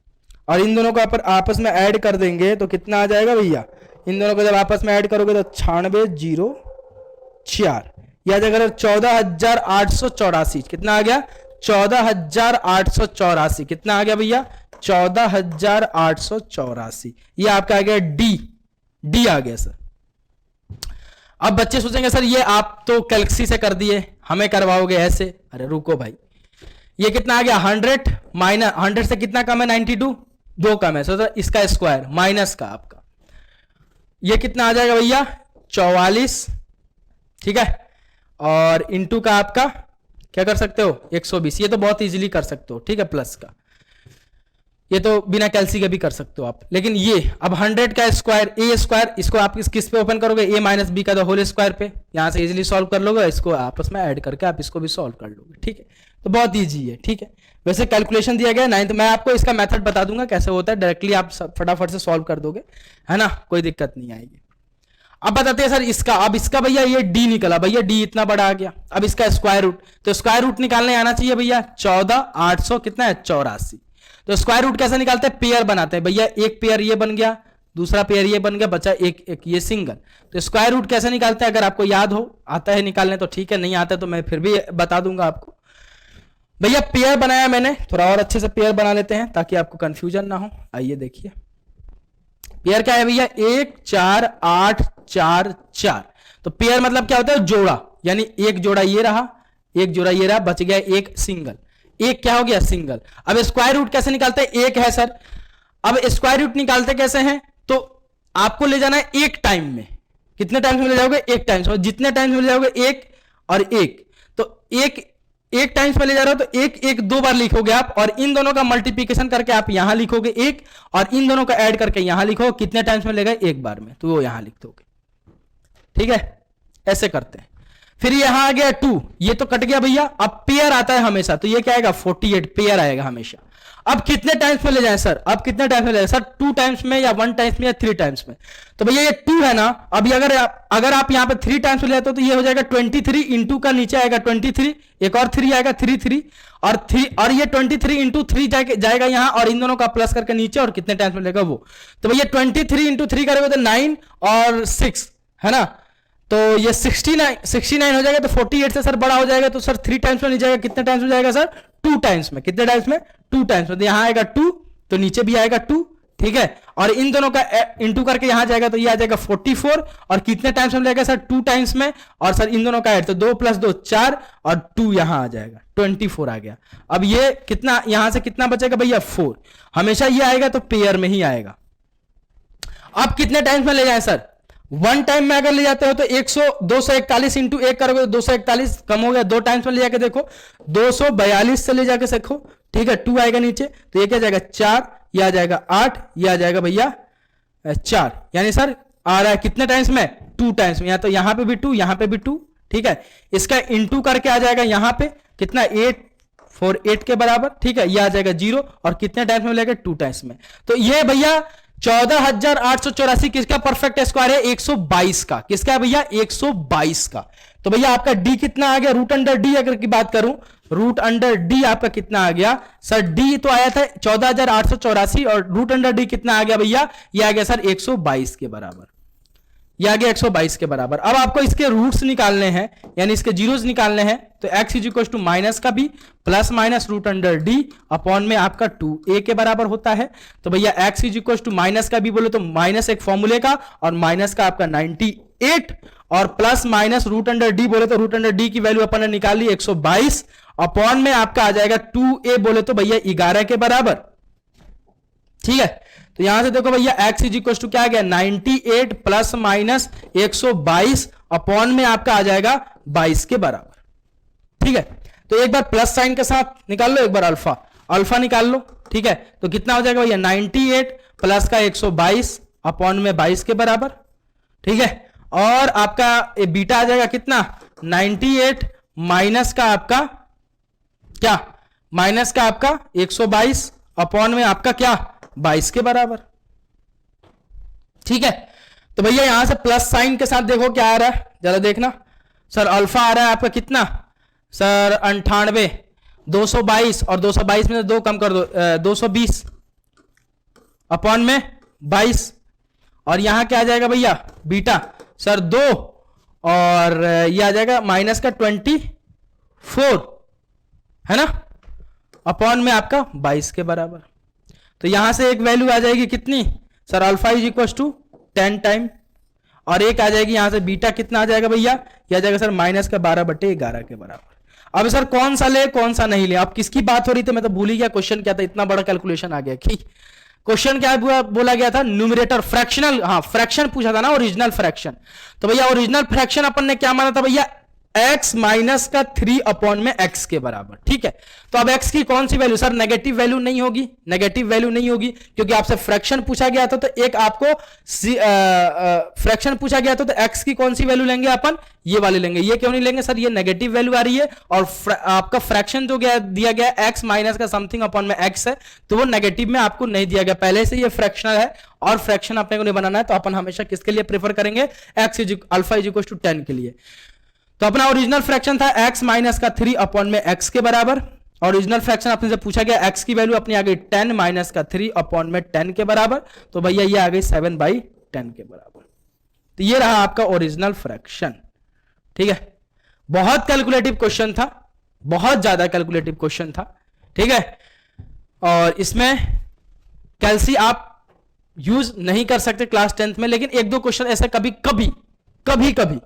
और इन दोनों को आप आपस में ऐड कर देंगे तो कितना आ जाएगा भैया, इन दोनों को जब आपस में ऐड करोगे तो 9604, या जगह 14,884, कितना आ गया 14,884, कितना आ गया भैया 14,884, ये आपका आ गया डी आ गया सर। अब बच्चे सोचेंगे सर ये आप तो कैलसी से कर दिए, हमें करवाओगे ऐसे, अरे रुको भाई, ये कितना आ गया 100 माइनस 100 से कितना कम है 92, 2 कम है, सो इसका स्क्वायर माइनस का आपका ये कितना आ जाएगा भैया 44, ठीक है, और इंटू का आपका क्या कर सकते हो 120, ये तो बहुत इजीली कर सकते हो, ठीक है, प्लस का ये तो बिना कैलसी के भी कर सकते हो आप। लेकिन ये अब 100 का स्क्वायर ए स्क्वायर, इसको आप किस पे ओपन करोगे, a माइनस बी का द होल स्क्वायर पे, यहां से इजीली सॉल्व कर लोगे, इसको आपस में ऐड करके आप इसको भी सॉल्व कर लोगे, ठीक है। तो बहुत ईजी है, ठीक है। वैसे कैलकुलेशन दिया गया 9th, मैं आपको इसका मेथड बता दूंगा कैसे होता है, डायरेक्टली आप फटाफट से सॉल्व कर दोगे, है ना, कोई दिक्कत नहीं आएगी। अब बताते हैं सर इसका, अब इसका भैया ये d निकला, भैया d इतना बड़ा आ गया, अब इसका स्क्वायर रूट, तो स्क्वायर रूट निकालने आना चाहिए भैया 14,800 कितना है 84। तो स्क्वायर रूट कैसे निकालते हैं, पेयर बनाते हैं भैया, एक पेयर ये बन गया, दूसरा पेयर ये बन गया, बचा एक ये सिंगल। तो स्क्वायर रूट कैसे निकालते हैं, अगर आपको याद हो, आता है निकालने तो ठीक है, नहीं आता तो मैं फिर भी बता दूंगा आपको। भैया पेयर बनाया मैंने, थोड़ा और अच्छे से पेयर बना लेते हैं ताकि आपको कंफ्यूजन ना हो। आइए देखिए पेयर क्या है भैया, 1 4 8 4 4। तो पेयर मतलब क्या होता है, जोड़ा, यानी एक जोड़ा ये रहा, एक जोड़ा ये रहा, बच गया एक सिंगल, एक क्या हो गया सिंगल। अब स्क्वायर रूट कैसे निकालते हैं, एक है सर, अब स्क्वायर रूट निकालते कैसे हैं, तो आपको ले जाना है एक टाइम में, कितने टाइम्स में ले जाओगे, एक टाइम्स में, जितने टाइम्स में ले जाओगे एक और एक, तो एक टाइम्स में ले जा रहे हो तो एक 2 बार लिखोगे आप, और इन दोनों का मल्टीप्लिकेशन करके आप यहां लिखोगे एक, और इन दोनों का ऐड करके यहां लिखो, कितने टाइम्स में लेगा, एक बार में, तो वो यहां लिख दोगे, ठीक है, ऐसे करते हैं। फिर यहां आ गया 2, ये तो कट गया भैया, अब पेयर आता है हमेशा, तो ये क्या आएगा 48, पेयर आएगा हमेशा। अब कितने टाइम्स में ले जाएं सर, अब कितने टाइम्स में ले जाएं सर, 2 टाइम्स में या 1 टाइम्स में या 3 टाइम्स में। तो भैया ये 2 है ना, अभी अगर आप यहां पे 3 टाइम्स में ले जाते हो तो ये हो जाएगा 23 इंटू का नीचे आएगा 23, एक और 3 आएगा 3 और ये 23 इंटू 3 जाएगा यहां, और इन दोनों का प्लस करके नीचे, और कितने टाइम्स में लेगा वो। तो भैया 23 इंटू 3 करोगे तो 9 और 6 है ना, तो ये 69 हो जाएगा, तो 48 से सर बड़ा हो जाएगा, तो सर 3 टाइम्स में नहीं जाएगा, कितने टाइम्स में जाएगा सर 2 टाइम्स में, कितने टाइम्स में 2 टाइम्स में, तो यहां आएगा 2 तो नीचे भी आएगा 2, ठीक है, और इन दोनों का इंटू करके यहां जाएगा तो ये आ जाएगा 44, और कितने टाइम्स में जाएगा सर 2 टाइम्स में, और सर इन दोनों का ऐड, तो 2 + 2 4 और 2 यहां आ जाएगा 24 आ गया। अब ये कितना, यहां से कितना बचेगा भैया 4, हमेशा ये आएगा तो पेयर में ही आएगा। अब कितने टाइम्स में ले जाए सर, वन टाइम में अगर ले जाते हो तो 241 इंटू 1 करोगे तो 241 कम हो गया, दो टाइम्स में ले जाके देखो 242 से ले जाके देखो, ठीक है, 2 आएगा नीचे तो ये क्या जाएगा 4, ये आ जाएगा 8, ये आ जाएगा भैया 4, यानी सर आ रहा है कितने टाइम्स में 2 टाइम्स में, या तो यहां पे भी 2 यहां पे भी 2, ठीक है, इसका इंटू करके आ जाएगा यहां पे कितना 848 के बराबर, ठीक है, ये आ जाएगा 0 और कितने टाइम्स में लेगा 2 टाइम्स में। तो ये भैया 14,884 किसका परफेक्ट स्क्वायर है 122 का, किसका है भैया 122 का। तो भैया आपका डी कितना आ गया, रूट अंडर डी अगर की बात करूं, रूट अंडर डी आपका कितना आ गया सर, डी तो आया था 14,884 और रूट अंडर डी कितना आ गया भैया, ये आ गया सर 122 के बराबर, ये आ गया 122 के बराबर। अब आपको इसके रूट्स निकालने हैं यानी इसके जीरोस निकालने हैं, तो x is equal to minus का भी plus minus root under D upon में आपका 2a के बराबर होता है। तो भैया x is equal to minus का भी बोले तो माइनस एक फॉर्मूले का और माइनस का आपका 98 और plus minus root under D बोले तो रूट अंडर डी की वैल्यू अपन ने निकाल ली 122 अपॉन में आपका आ जाएगा 2a बोले तो भैया 11 के बराबर, ठीक है। तो यहां से देखो भैया x इज इक्वल टू क्या आ गया 98 प्लस माइनस 122 अपॉन में आपका आ जाएगा 22 के बराबर, ठीक है। तो एक बार प्लस साइन के साथ निकाल लो, एक बार अल्फा अल्फा निकाल लो, ठीक है। तो कितना हो जाएगा भैया 98 प्लस का 122 अपॉन में 22 के बराबर, ठीक है। और आपका बीटा आ जाएगा कितना 98 माइनस का आपका क्या, माइनस का आपका 122 अपॉन में आपका क्या 22 के बराबर, ठीक है। तो भैया यहां से प्लस साइन के साथ देखो क्या आ रहा है, जरा देखना सर, अल्फा आ रहा है आपका कितना सर 98, 222 और 222 में से 2 कम कर दो 220 अपॉन में 22 और यहां क्या आ जाएगा भैया बीटा सर 2 और ये आ जाएगा माइनस का 24 है ना अपॉन में आपका 22 के बराबर। तो यहां से एक वैल्यू आ जाएगी कितनी sir, alpha is equal to 10 time और एक आ जाएगी यहां से बीटा कितना आ जाएगा भैया, ये आ जाएगा सर माइनस का 12/11 के बराबर। अब सर कौन सा ले कौन सा नहीं ले, अब किसकी बात हो रही थी, मैं तो भूल ही गया क्वेश्चन क्या था, इतना बड़ा कैलकुलेशन आ गया कि क्वेश्चन क्या बोला गया था, न्यूमरेटर फ्रैक्शनल, हाँ फ्रैक्शन पूछा था ना, ओरिजिनल फ्रैक्शन। तो भैया ओरिजिनल फ्रैक्शन अपन ने क्या माना था भैया x माइनस का 3 अपॉन में x के बराबर, ठीक है। तो अब x की कौन सी वैल्यू सर, नेगेटिव वैल्यू नहीं होगी, नेगेटिव वैल्यू नहीं होगी क्योंकि आपसे फ्रैक्शन पूछा गया था, तो एक आपको फ्रैक्शन पूछा गया था, तो x की कौन सी वैल्यू लेंगे अपन, ये वाले लेंगे। ये क्यों नहीं लेंगे सर, ये नेगेटिव वैल्यू आ रही है और आपका फ्रैक्शन जो दिया गया x माइनस का समथिंग अपॉन में x है, तो वो नेगेटिव में आपको नहीं दिया गया, पहले से ये फ्रैक्शनल है और फ्रैक्शन अपने को नहीं बनाना है, तो अपन हमेशा किसके लिए प्रेफर करेंगे, x is alpha is equal to 10 के लिए। तो अपना ओरिजिनल फ्रैक्शन था x माइनस का 3 अपॉन में x के बराबर, ओरिजिनल फ्रैक्शन अपने से पूछा गया x की वैल्यू अपनी आ गई 10 माइनस का 3 अपॉन में 10 के बराबर, तो भैया ये आ गई 7/10 के बराबर। तो ये रहा आपका ओरिजिनल फ्रैक्शन, ठीक है। बहुत कैलकुलेटिव क्वेश्चन था, बहुत ज्यादा कैलकुलेटिव क्वेश्चन था, ठीक है। और इसमें कैलसी आप यूज नहीं कर सकते क्लास 10th में, लेकिन एक दो क्वेश्चन ऐसे कभी कभी कभी कभी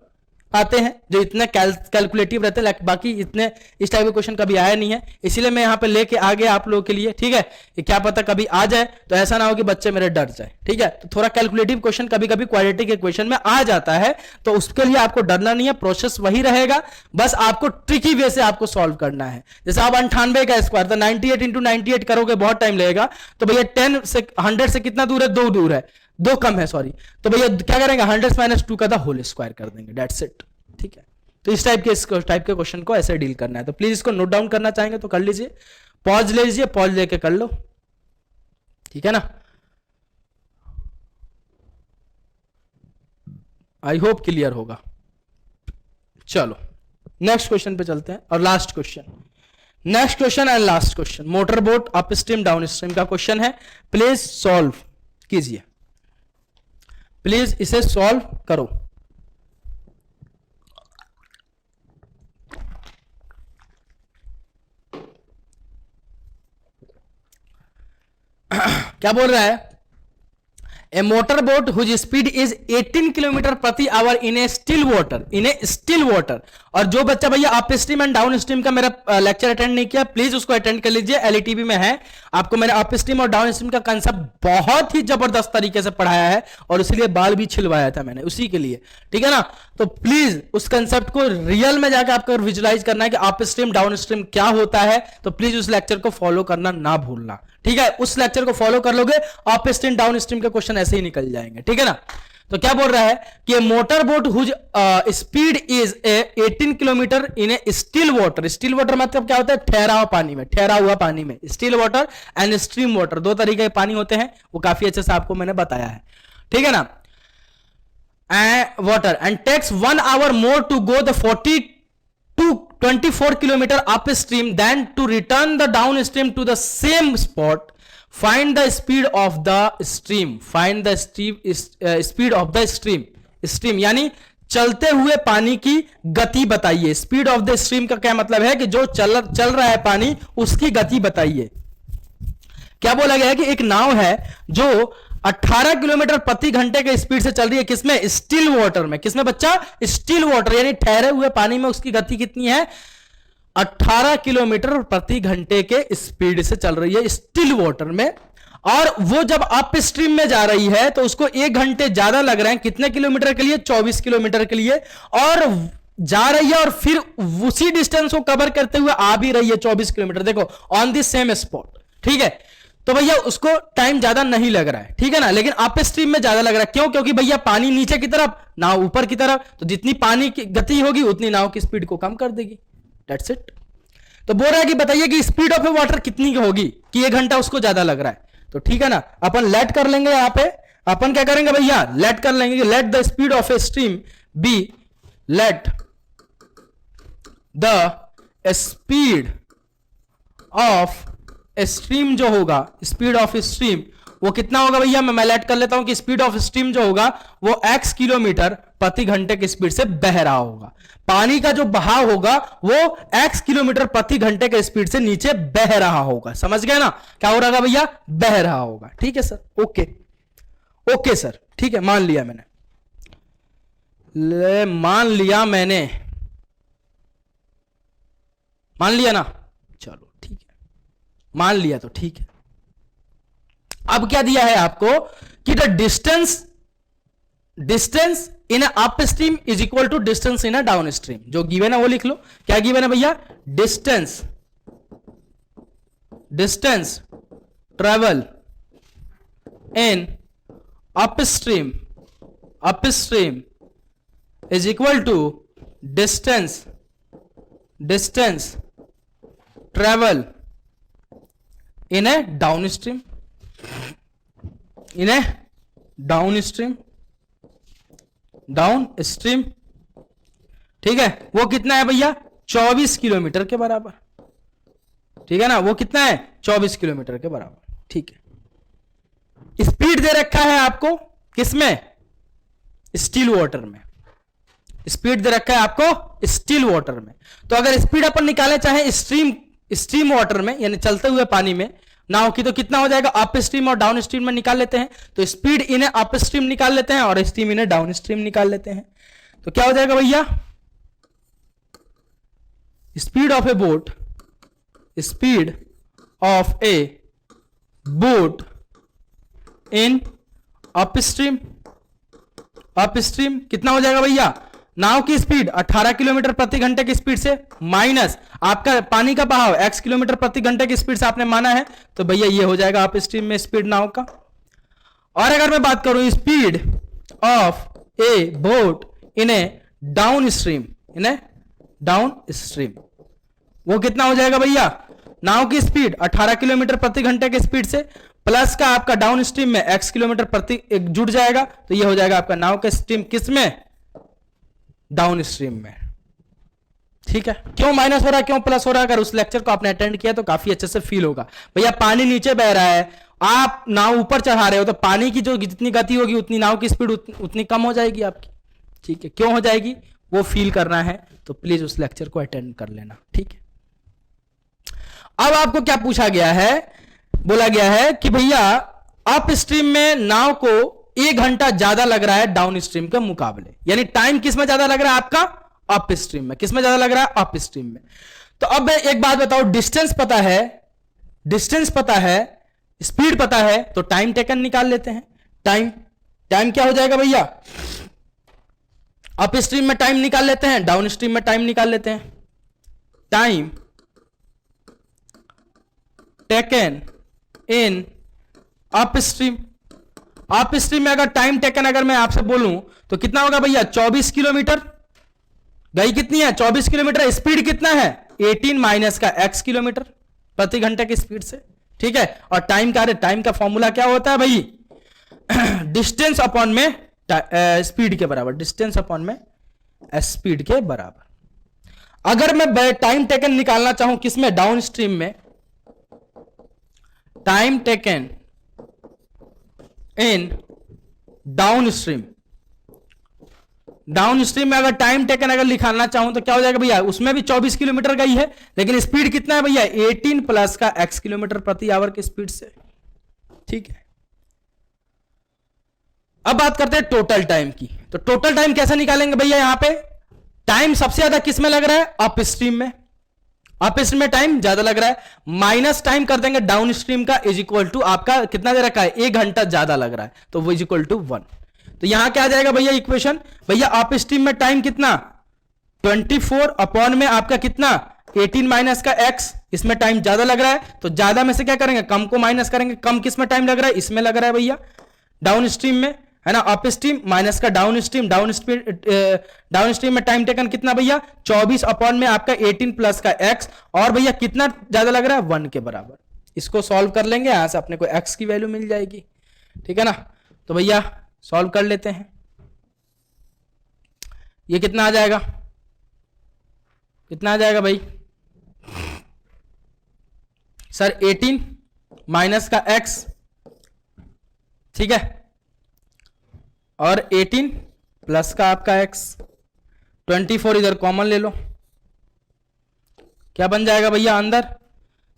आते हैं जो इतने कैलकुलेटिव रहते हैं, बाकी इतने इस टाइप के क्वेश्चन कभी आया नहीं है, इसीलिए मैं यहां पे लेके आ गया आप लोगों के लिए, ठीक है। ये क्या पता कभी आ जाए, तो ऐसा ना हो कि बच्चे मेरे डर जाए, ठीक है। तो थोड़ा कैलकुलेटिव क्वेश्चन कभी कभी क्वाड्रेटिक के क्वेश्चन में आ जाता है, तो उसके लिए आपको डरना नहीं है, प्रोसेस वही रहेगा, बस आपको ट्रिकी वे से आपको सॉल्व करना है। जैसे आप 98 का स्क्वायर तो 98 इंटू 98 करोगे, बहुत टाइम लगेगा, तो भैया 10 से 100 से कितना दूर है, 2 दूर है, 2 कम है सॉरी, तो भैया क्या करेंगे 100 माइनस 2 का द होल स्क्वायर कर देंगे, दैट्स इट, ठीक है। तो इस टाइप के क्वेश्चन को ऐसे डील करना है, तो प्लीज इसको नोट डाउन करना चाहेंगे तो कर लीजिए, पॉज ले लीजिए, पॉज लेके कर लो, ठीक है ना। आई होप क्लियर होगा। चलो नेक्स्ट क्वेश्चन पे चलते हैं और last question, next question and last question, motor boat upstream downstream का क्वेश्चन है, प्लीज सॉल्व कीजिए, प्लीज इसे सॉल्व करो। क्या बोल रहा है, a motor boat whose speed is 18 kilometre प्रति hour in a still water. और जो बच्चा भैया upstream and downstream का मेरा लेक्चर अटेंड नहीं किया, प्लीज उसको अटेंड कर लीजिए, एलईटीबी में है। आपको मैंने अप स्ट्रीम और डाउन स्ट्रीम का कंसेप्ट बहुत ही जबरदस्त तरीके से पढ़ाया है, और इसलिए बाल भी छिलवाया था मैंने उसी के लिए, ठीक है ना। तो प्लीज उस कंसेप्ट को रियल में जाकर आपको विजुलाइज करना है कि अप स्ट्रीम डाउन स्ट्रीम क्या होता है, तो प्लीज उस लेक्चर को फॉलो करना ना भूलना, ठीक है। उस लेक्चर को फॉलो कर लोगे, अप स्ट्रीम डाउन स्ट्रीम के क्वेश्चन ऐसे ही निकल जाएंगे, ठीक है ना। तो क्या बोल रहा है कि motor boat whose speed is 18 kilometre in a still water. Still water मतलब क्या होता है, ठहरा हुआ पानी में, ठहरा हुआ पानी में। Still water and stream water दो तरीके के पानी होते हैं, वो काफी अच्छे से आपको मैंने बताया है, ठीक है ना। Water and takes 1 hour more to go the 40 to 24 kilometer upstream than to return the downstream to the same spot. Find the speed of the stream. Find the speed of the stream. Stream यानी चलते हुए पानी की गति बताइए। Speed of the stream का क्या मतलब है कि जो चल रहा है पानी, उसकी गति बताइए। क्या बोला गया है कि एक नाव है जो 18 किलोमीटर प्रति घंटे के स्पीड से चल रही है, किसमें, स्टिल वाटर में। किसमें बच्चा, स्टिल वाटर यानी ठहरे हुए पानी में उसकी गति कितनी है, 18 किलोमीटर प्रति घंटे के स्पीड से चल रही है स्टिल वाटर में। और वो जब अप स्ट्रीम में जा रही है तो उसको 1 घंटे ज्यादा लग रहे हैं, कितने किलोमीटर के लिए, 24 किलोमीटर के लिए, और जा रही है और फिर उसी डिस्टेंस को कवर करते हुए आ भी रही है 24 किलोमीटर, देखो ऑन द सेम स्पॉट, ठीक है। तो भैया उसको टाइम ज्यादा नहीं लग रहा है, ठीक है ना, लेकिन अप स्ट्रीम में ज्यादा लग रहा है। क्यों, क्योंकि भैया पानी नीचे की तरफ, नाव ऊपर की तरफ, तो जितनी पानी की गति होगी उतनी नाव की स्पीड को कम कर देगी, दैट्स इट। तो बोल रहा है कि बताइए कि स्पीड ऑफ ए वाटर कितनी होगी कि 1 घंटा उसको ज्यादा लग रहा है, तो ठीक है ना, अपन लेट कर लेंगे। यहां पे अपन क्या करेंगे भैया, लेट कर लेंगे कि let the speed of a stream b, let the speed of stream जो होगा, स्पीड ऑफ स्ट्रीम वो कितना होगा भैया, मैं लेट कर लेता हूं कि स्पीड ऑफ स्ट्रीम जो होगा वो x किलोमीटर प्रति घंटे की स्पीड से बह रहा होगा। पानी का जो बहाव होगा वो x किलोमीटर प्रति घंटे के स्पीड से नीचे बह रहा होगा। समझ गए ना, क्या हो रहा भैया, बह रहा होगा, ठीक है सर, ओके ओके सर, ठीक है, मान लिया मैंने, मान लिया ना, चलो ठीक है, मान लिया तो ठीक है। अब क्या दिया है आपको कि the distance in up stream is equal to distance in a down stream. जो गिवन है वो लिख लो, क्या गिवन है भैया, distance travel in up stream is equal to distance travel in a down stream, ठीक है। वो कितना है भैया, 24 किलोमीटर के बराबर, ठीक है ना, वो कितना है, 24 किलोमीटर के बराबर, ठीक है। स्पीड दे रखा है आपको किसमें, स्टील वाटर में, स्पीड दे रखा है आपको स्टील वाटर में। तो अगर स्पीड अपन निकाले चाहे स्ट्रीम वाटर में यानी चलते हुए पानी में नाव की, तो कितना हो जाएगा, अप स्ट्रीम और डाउन स्ट्रीम में निकाल लेते हैं, तो स्पीड इन्हें अप स्ट्रीम निकाल लेते हैं और स्ट्रीम इन्हें डाउन स्ट्रीम निकाल लेते हैं। तो क्या हो जाएगा भैया, speed of A boat in up stream कितना हो जाएगा भैया, नाव की स्पीड 18 किलोमीटर प्रति घंटे की स्पीड से माइनस आपका पानी का बहाव x किलोमीटर प्रति घंटे की स्पीड से आपने माना है, तो भैया ये हो जाएगा अप स्ट्रीम में स्पीड नाव का। और अगर मैं बात करूं speed of A boat in a down stream, वो कितना हो जाएगा भैया, नाव की स्पीड 18 किलोमीटर प्रति घंटे की स्पीड से प्लस का आपका डाउन स्ट्रीम में x किलोमीटर प्रति जुड़ जाएगा, तो ये हो जाएगा आपका नाव का स्ट्रीम किसमें, डाउन स्ट्रीम में, ठीक है। क्यों माइनस हो रहा है, क्यों प्लस हो रहा है, अगर उस लेक्चर को आपने अटेंड किया तो काफी अच्छे से फील होगा। भैया पानी नीचे बह रहा है, आप नाव ऊपर चढ़ा रहे हो, तो पानी की जो जितनी गति होगी उतनी नाव की स्पीड उतनी कम हो जाएगी आपकी, ठीक है। क्यों हो जाएगी वो फील करना है तो प्लीज उस लेक्चर को अटेंड कर लेना, ठीक है। अब आपको क्या पूछा गया है, बोला गया है कि भैया अप स्ट्रीम में नाव को 1 घंटा ज्यादा लग रहा है डाउन स्ट्रीम के मुकाबले। यानी टाइम किस में ज्यादा लग रहा है आपका? अप स्ट्रीम में। किस में ज्यादा लग रहा है? अप स्ट्रीम में। तो अब एक बात बताओ, डिस्टेंस पता है, डिस्टेंस पता है, स्पीड पता है, तो टाइम टेकन निकाल लेते हैं। टाइम क्या हो जाएगा भैया? अप स्ट्रीम में टाइम निकाल लेते हैं, डाउन स्ट्रीम में टाइम निकाल लेते हैं। Time taken in up stream. Up stream में अगर टाइम टेकन अगर मैं आपसे बोलूं तो कितना होगा भैया? 24 किलोमीटर। गई कितनी है? 24 किलोमीटर। स्पीड कितना है? 18 माइनस का x किलोमीटर प्रति घंटे की स्पीड से। ठीक है। और टाइम का, टाइम का फॉर्मूला क्या होता है भाई? डिस्टेंस अपॉन में स्पीड के बराबर, डिस्टेंस अपॉन में स्पीड के बराबर। अगर मैं टाइम टेकन निकालना चाहूं किसमें? डाउन स्ट्रीम में। Time taken in down stream, down stream में अगर टाइम टेकन अगर निकालना चाहूं तो क्या हो जाएगा भैया? उसमें भी 24 किलोमीटर गई है, लेकिन स्पीड कितना है भैया? 18 प्लस का x किलोमीटर प्रति आवर की स्पीड से। ठीक है। अब बात करते हैं टोटल टाइम की। तो टोटल टाइम कैसे निकालेंगे भैया? यहां पे टाइम सबसे ज्यादा किस में लग रहा है? अप स्ट्रीम में। अप स्ट्रीम में टाइम ज्यादा लग रहा है, माइनस टाइम कर देंगे डाउन स्ट्रीम का, इज इक्वल टू आपका कितना दे रखा है? 1 घंटा ज्यादा लग रहा है, तो वो इज इक्वल टू 1। तो यहां क्या आ जाएगा भैया इक्वेशन? भैया अप स्ट्रीम में टाइम कितना? 24 अपॉन में आपका कितना? 18 माइनस का x। इसमें टाइम ज्यादा लग रहा है, तो ज्यादा में से क्या करेंगे? कम को माइनस करेंगे। कम किस में टाइम लग रहा है? इसमें लग रहा है भैया डाउन स्ट्रीम में, है ना। अप स्ट्रीम माइनस का डाउन स्ट्रीम, डाउन स्ट्रीम में टाइम टेकन कितना भैया? 24 अपॉन में आपका 18 प्लस का x। और भैया कितना ज्यादा लग रहा है? 1 के बराबर। इसको सॉल्व कर लेंगे, यहां से अपने को x की वैल्यू मिल जाएगी। ठीक है ना। तो भैया सॉल्व कर लेते हैं। ये कितना आ जाएगा? कितना आ जाएगा भाई? सर 18 माइनस का x, ठीक है, और 18 प्लस का आपका x। 24 इधर कॉमन ले लो, क्या बन जाएगा भैया अंदर?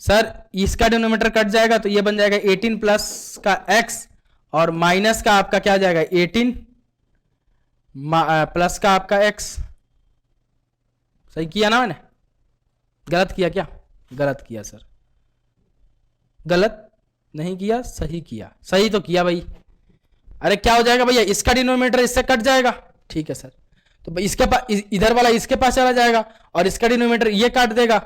सर इसका डिनोमिनेटर कट जाएगा, तो ये बन जाएगा 18 प्लस का x और माइनस का आपका क्या आ जाएगा? 18 प्लस का आपका x। सही किया ना मैंने? गलत किया क्या? गलत किया सर, गलत नहीं किया, सही किया। सही तो किया भाई। अरे क्या हो जाएगा भैया? इसका डिनोमिनेटर इससे कट जाएगा। ठीक है सर। तो इसके पास, इधर वाला इसके पास चला जाएगा और इसका डिनोमिनेटर ये काट देगा,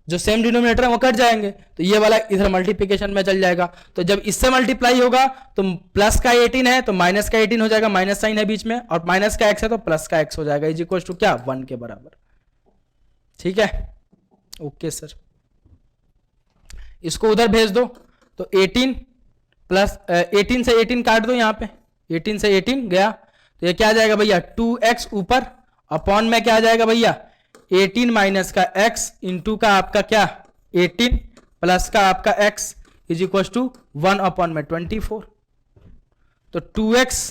जो सेम डिनोमिनेटर है वो कट जाएंगे, तो ये वाला इधर मल्टीप्लिकेशन में चल जाएगा। तो जब इससे मल्टीप्लाई होगा तो प्लस का 18 है तो माइनस का 18 हो जाएगा, माइनस साइन है बीच में, और माइनस का x है तो प्लस का x हो जाएगा, इज इक्वल टू क्या? 1 के बराबर। ठीक है, ओके सर। इसको उधर भेज दो, तो 18 प्लस 18 से 18 काट दो, यहाँ पे 18 से 18 गया, तो ये क्या आ जाएगा भैया? 2x ऊपर अपॉन में क्या आ जाएगा भैया? 18 माइनस का x इंटू का आपका क्या? 18 प्लस का आपका x is equal to 1 upon में 24। तो 2x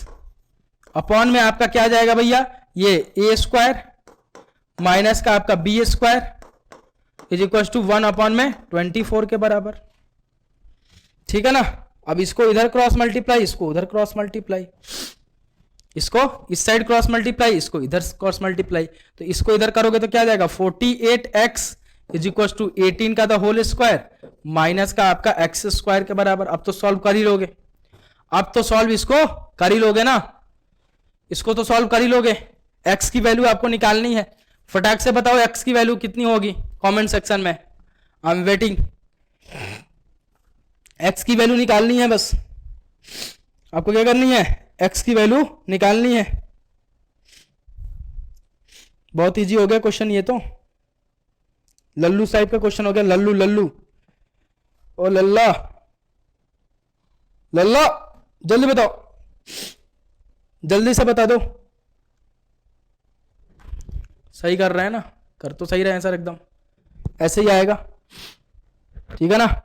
अपॉन में आपका क्या आ जाएगा भैया? ये a स्क्वायर माइनस का आपका b square is equal to 1 upon में 24 के बराबर। ठीक है ना। अब इसको इधर क्रॉस मल्टीप्लाई, इसको उधर क्रॉस मल्टीप्लाई, इसको इस साइड क्रॉस मल्टीप्लाई, इसको इधर क्रॉस मल्टीप्लाई, तो इसको इधर करोगे तो क्या आ जाएगा? 48x इज इक्वल टू 18 का द होल स्क्वायर माइनस का आपका x स्क्वायर के बराबर। अब तो सॉल्व कर ही लोगे, अब तो सॉल्व इसको कर ही लोगे ना, इसको तो सॉल्व कर ही लोगे। x की वैल्यू आपको निकालनी है, फटाक से बताओ x की वैल्यू कितनी होगी कमेंट सेक्शन में, आई एम वेटिंग। x की वैल्यू निकालनी है, बस आपको क्या करनी है? x की वैल्यू निकालनी है। बहुत इजी हो गया क्वेश्चन, ये तो लल्लू साहिब का क्वेश्चन हो गया। लल्लू लल्लू ओ लल्ला लल्ला, जल्दी बताओ, जल्दी से बता दो। सही कर रहे हैं ना? कर तो सही रहे हैं सर, एकदम ऐसे ही आएगा। ठीक है ना,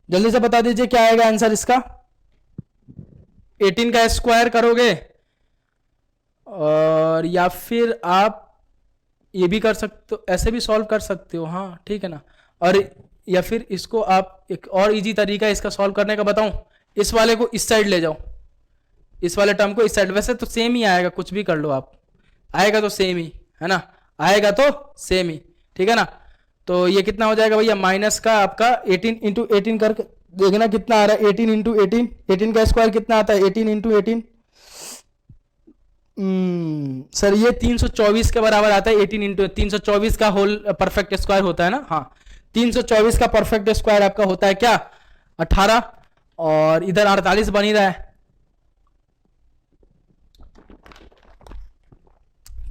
जल्दी से बता दीजिए क्या आएगा आंसर इसका। 18 का स्क्वायर करोगे, और या फिर आप ये भी कर सकते हो, ऐसे भी सॉल्व कर सकते हो, हाँ ठीक है ना। और या फिर इसको आप एक और इजी तरीका इसका सॉल्व करने का बताऊं, इस वाले को इस साइड ले जाओ, इस वाले टर्म को इस साइड, वैसे तो सेम ही आएगा, कुछ भी कर लो आप, आएगा तो सेम ही है ना, आएगा तो सेम ही, ठीक है ना। तो ये कितना हो जाएगा भैया, माइनस का आपका 18 इंटू 18 करके देखना कितना आ रहा है, 18 इंटू 18, 18 का स्क्वायर कितना आता है, 18 इंटू 18, सर ये 324 के बराबर आता है, 18 इंटू 324 का होल परफेक्ट स्क्वायर होता है ना, हाँ 324 का परफेक्ट स्क्वायर आपका होता है क्या, 18, और इधर 48 बन ही रहा है।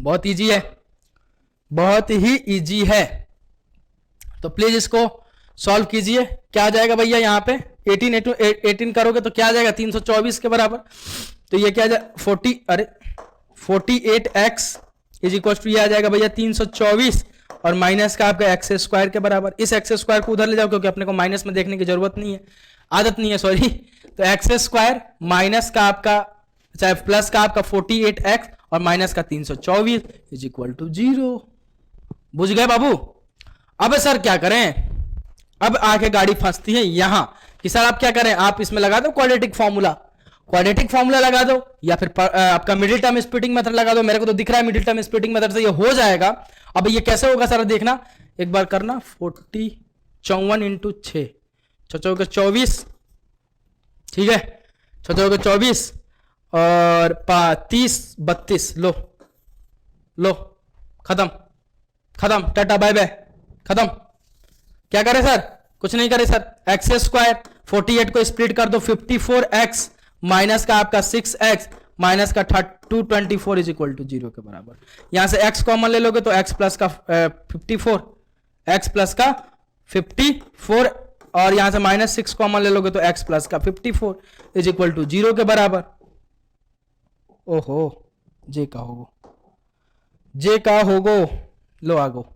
बहुत इजी है, बहुत ही इजी है, तो प्लीज इसको सॉल्व कीजिए। क्या आ जाएगा भैया यहाँ पे, 18 इंटू 18 करोगे तो क्या आ जाएगा, 324 के बराबर, तो ये क्या आ जाएगा 48x इज इक्वल टू ये आ जाएगा भैया 324 और माइनस का आपका एक्स स्क्वायर के बराबर। इस एक्स स्क्वायर को उधर ले जाओ क्योंकि अपने को माइनस में देखने की जरूरत नहीं है, आदत नहीं है सॉरी। तो एक्स स्क्वायर माइनस का आपका चाहे प्लस का आपका 48x और माइनस का 324 इज इक्वल टू 0। बुझ गए बाबू। अब सर क्या करें, अब आके गाड़ी फंसती है यहां कि सर आप क्या करें, आप इसमें लगा दो क्वाड्रेटिक फॉर्मूला लगा दो, या फिर आपका मिडिल टर्म स्प्लिटिंग मेथड लगा दो। मेरे को तो दिख रहा है मिडिल टर्म स्प्लिटिंग मेथड से ये हो जाएगा। अब ये कैसे होगा सर देखना एक बार करना, 54 इंटू 6, 24, ठीक है, 24 और 30 32, लो खत्म टाटा बाय बाय खत्म। क्या करे सर, कुछ नहीं करे सर, एक्स स्क्वायर 48 को स्प्लिट कर दो, 54x माइनस का आपका 6x माइनस का 224 इज इक्वल टू 0 के बराबर। यहां से x कॉमन ले लोगे तो x प्लस का 54, x प्लस का 54 और यहां से माइनस 6 कॉमन ले लोगे तो x प्लस का 54 इज इक्वल टू 0 के बराबर। ओहो जे का होगो लो आगो,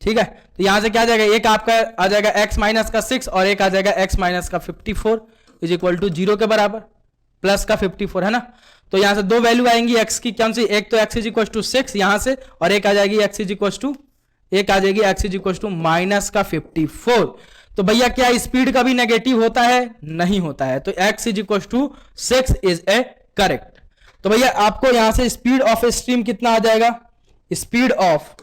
ठीक है। तो यहां से क्या आ जाएगा, एक आपका आ जाएगा x माइनस का 6 और एक आ जाएगा x माइनस का 54 इज इक्वल टू 0 के बराबर, प्लस का 54 है ना। तो यहां से दो वैल्यू आएंगी x की, कौन सी, एक तो x इज इक्वल टू 6 यहां से, और एक आ जाएगी x is equal to minus का 54। तो भैया क्या स्पीड कभी नेगेटिव होता है, नहीं होता है, तो x is equal to 6 is a correct. तो भैया आपको यहां से स्पीड ऑफ स्ट्रीम कितना आ जाएगा, स्पीड ऑफ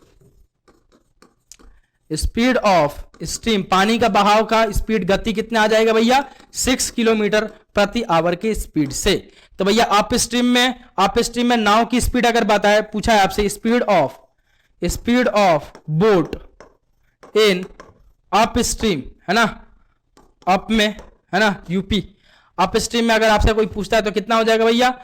स्ट्रीम पानी का बहाव का स्पीड गति कितना आ जाएगा भैया, 6 किलोमीटर प्रति आवर के स्पीड से। तो भैया अप स्ट्रीम में नाव की स्पीड अगर बताया पूछा है आपसे, speed of boat in up stream है ना, अप में है ना यूपी, अप स्ट्रीम में अगर आपसे कोई पूछता है तो कितना हो जाएगा भैया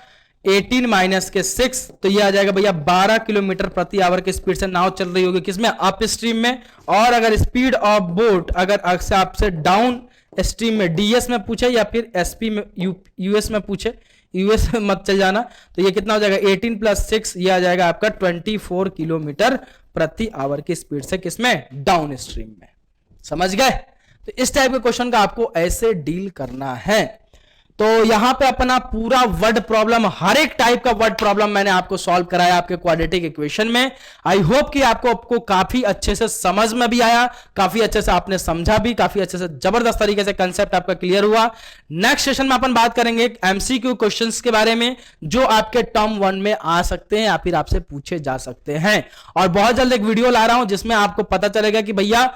18 माइनस के 6, तो ये आ जाएगा भैया 12 किलोमीटर प्रति आवर के स्पीड से नाव चल रही होगी किसमें, अप स्ट्रीम में। और अगर स्पीड ऑफ बोट अगर आपसे डाउन स्ट्रीम में डीएस में पूछे या फिर एसपी में यूएस में पूछे, यूएस में मत चल जाना, तो ये कितना हो जाएगा 18 प्लस 6 ये आ जाएगा आपका 24 किलोमीटर प्रति आवर की स्पीड से किसमें, डाउन स्ट्रीम में। समझ गए। तो इस टाइप के क्वेश्चन का आपको ऐसे डील करना है। तो यहां पे अपना पूरा वर्ड प्रॉब्लम, हर एक टाइप का वर्ड प्रॉब्लम मैंने आपको सॉल्व कराया आपके क्वाड्रेटिक इक्वेशन में। आई होप कि आपको काफी अच्छे से समझ में भी आया, काफी अच्छे से आपने समझा भी, काफी अच्छे से जबरदस्त तरीके से कंसेप्ट आपका क्लियर हुआ। नेक्स्ट सेशन में अपन बात करेंगे एमसीक्यू क्वेश्चंस के बारे में जो आपके टर्म 1 में आ सकते हैं या फिर आपसे पूछे जा सकते हैं। और बहुत जल्द एक वीडियो ला रहा हूं जिसमें आपको पता चलेगा कि भैया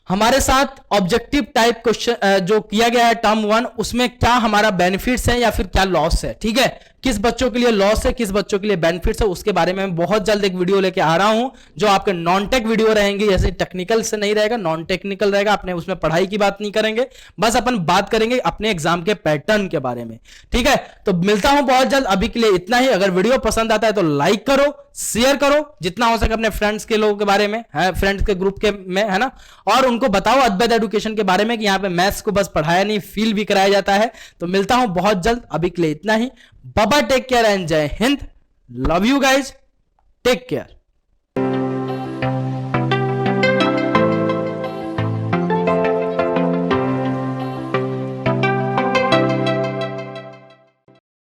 हमारे साथ ऑब्जेक्टिव टाइप क्वेश्चन जो किया गया है टर्म 1 उसमें क्या हमारा बेनिफिट्स है या फिर क्या लॉस है, ठीक है, किस बच्चों के लिए लॉस है किस बच्चों के लिए बेनिफिट्स है, उसके बारे में बहुत जल्द एक वीडियो लेके आ रहा हूं जो आपके नॉन टेक वीडियो रहेंगे, जैसे टेक्निकल से नहीं रहेगा, नॉन टेक्निकल रहेगा। अपने उसमें पढ़ाई की बात नहीं करेंगे, बस अपन बात करेंगे अपने एग्जाम के पैटर्न के बारे में, ठीक है। तो मिलता हूं बहुत जल्द, अभी के लिए इतना ही। अगर वीडियो पसंद आता है तो लाइक करो, शेयर करो जितना हो सके अपने फ्रेंड्स के लोगों के बारे में, फ्रेंड्स के ग्रुप के में, है ना, और उनको बताओ अद्वैत एजुकेशन के बारे में कि यहाँ पे मैथ्स को बस पढ़ाया नहीं फील भी कराया जाता है। तो मिलता हूं बहुत जल्द, अभी के लिए इतना ही। बाबा टेक केयर एंड जय हिंद, love you guys, take care.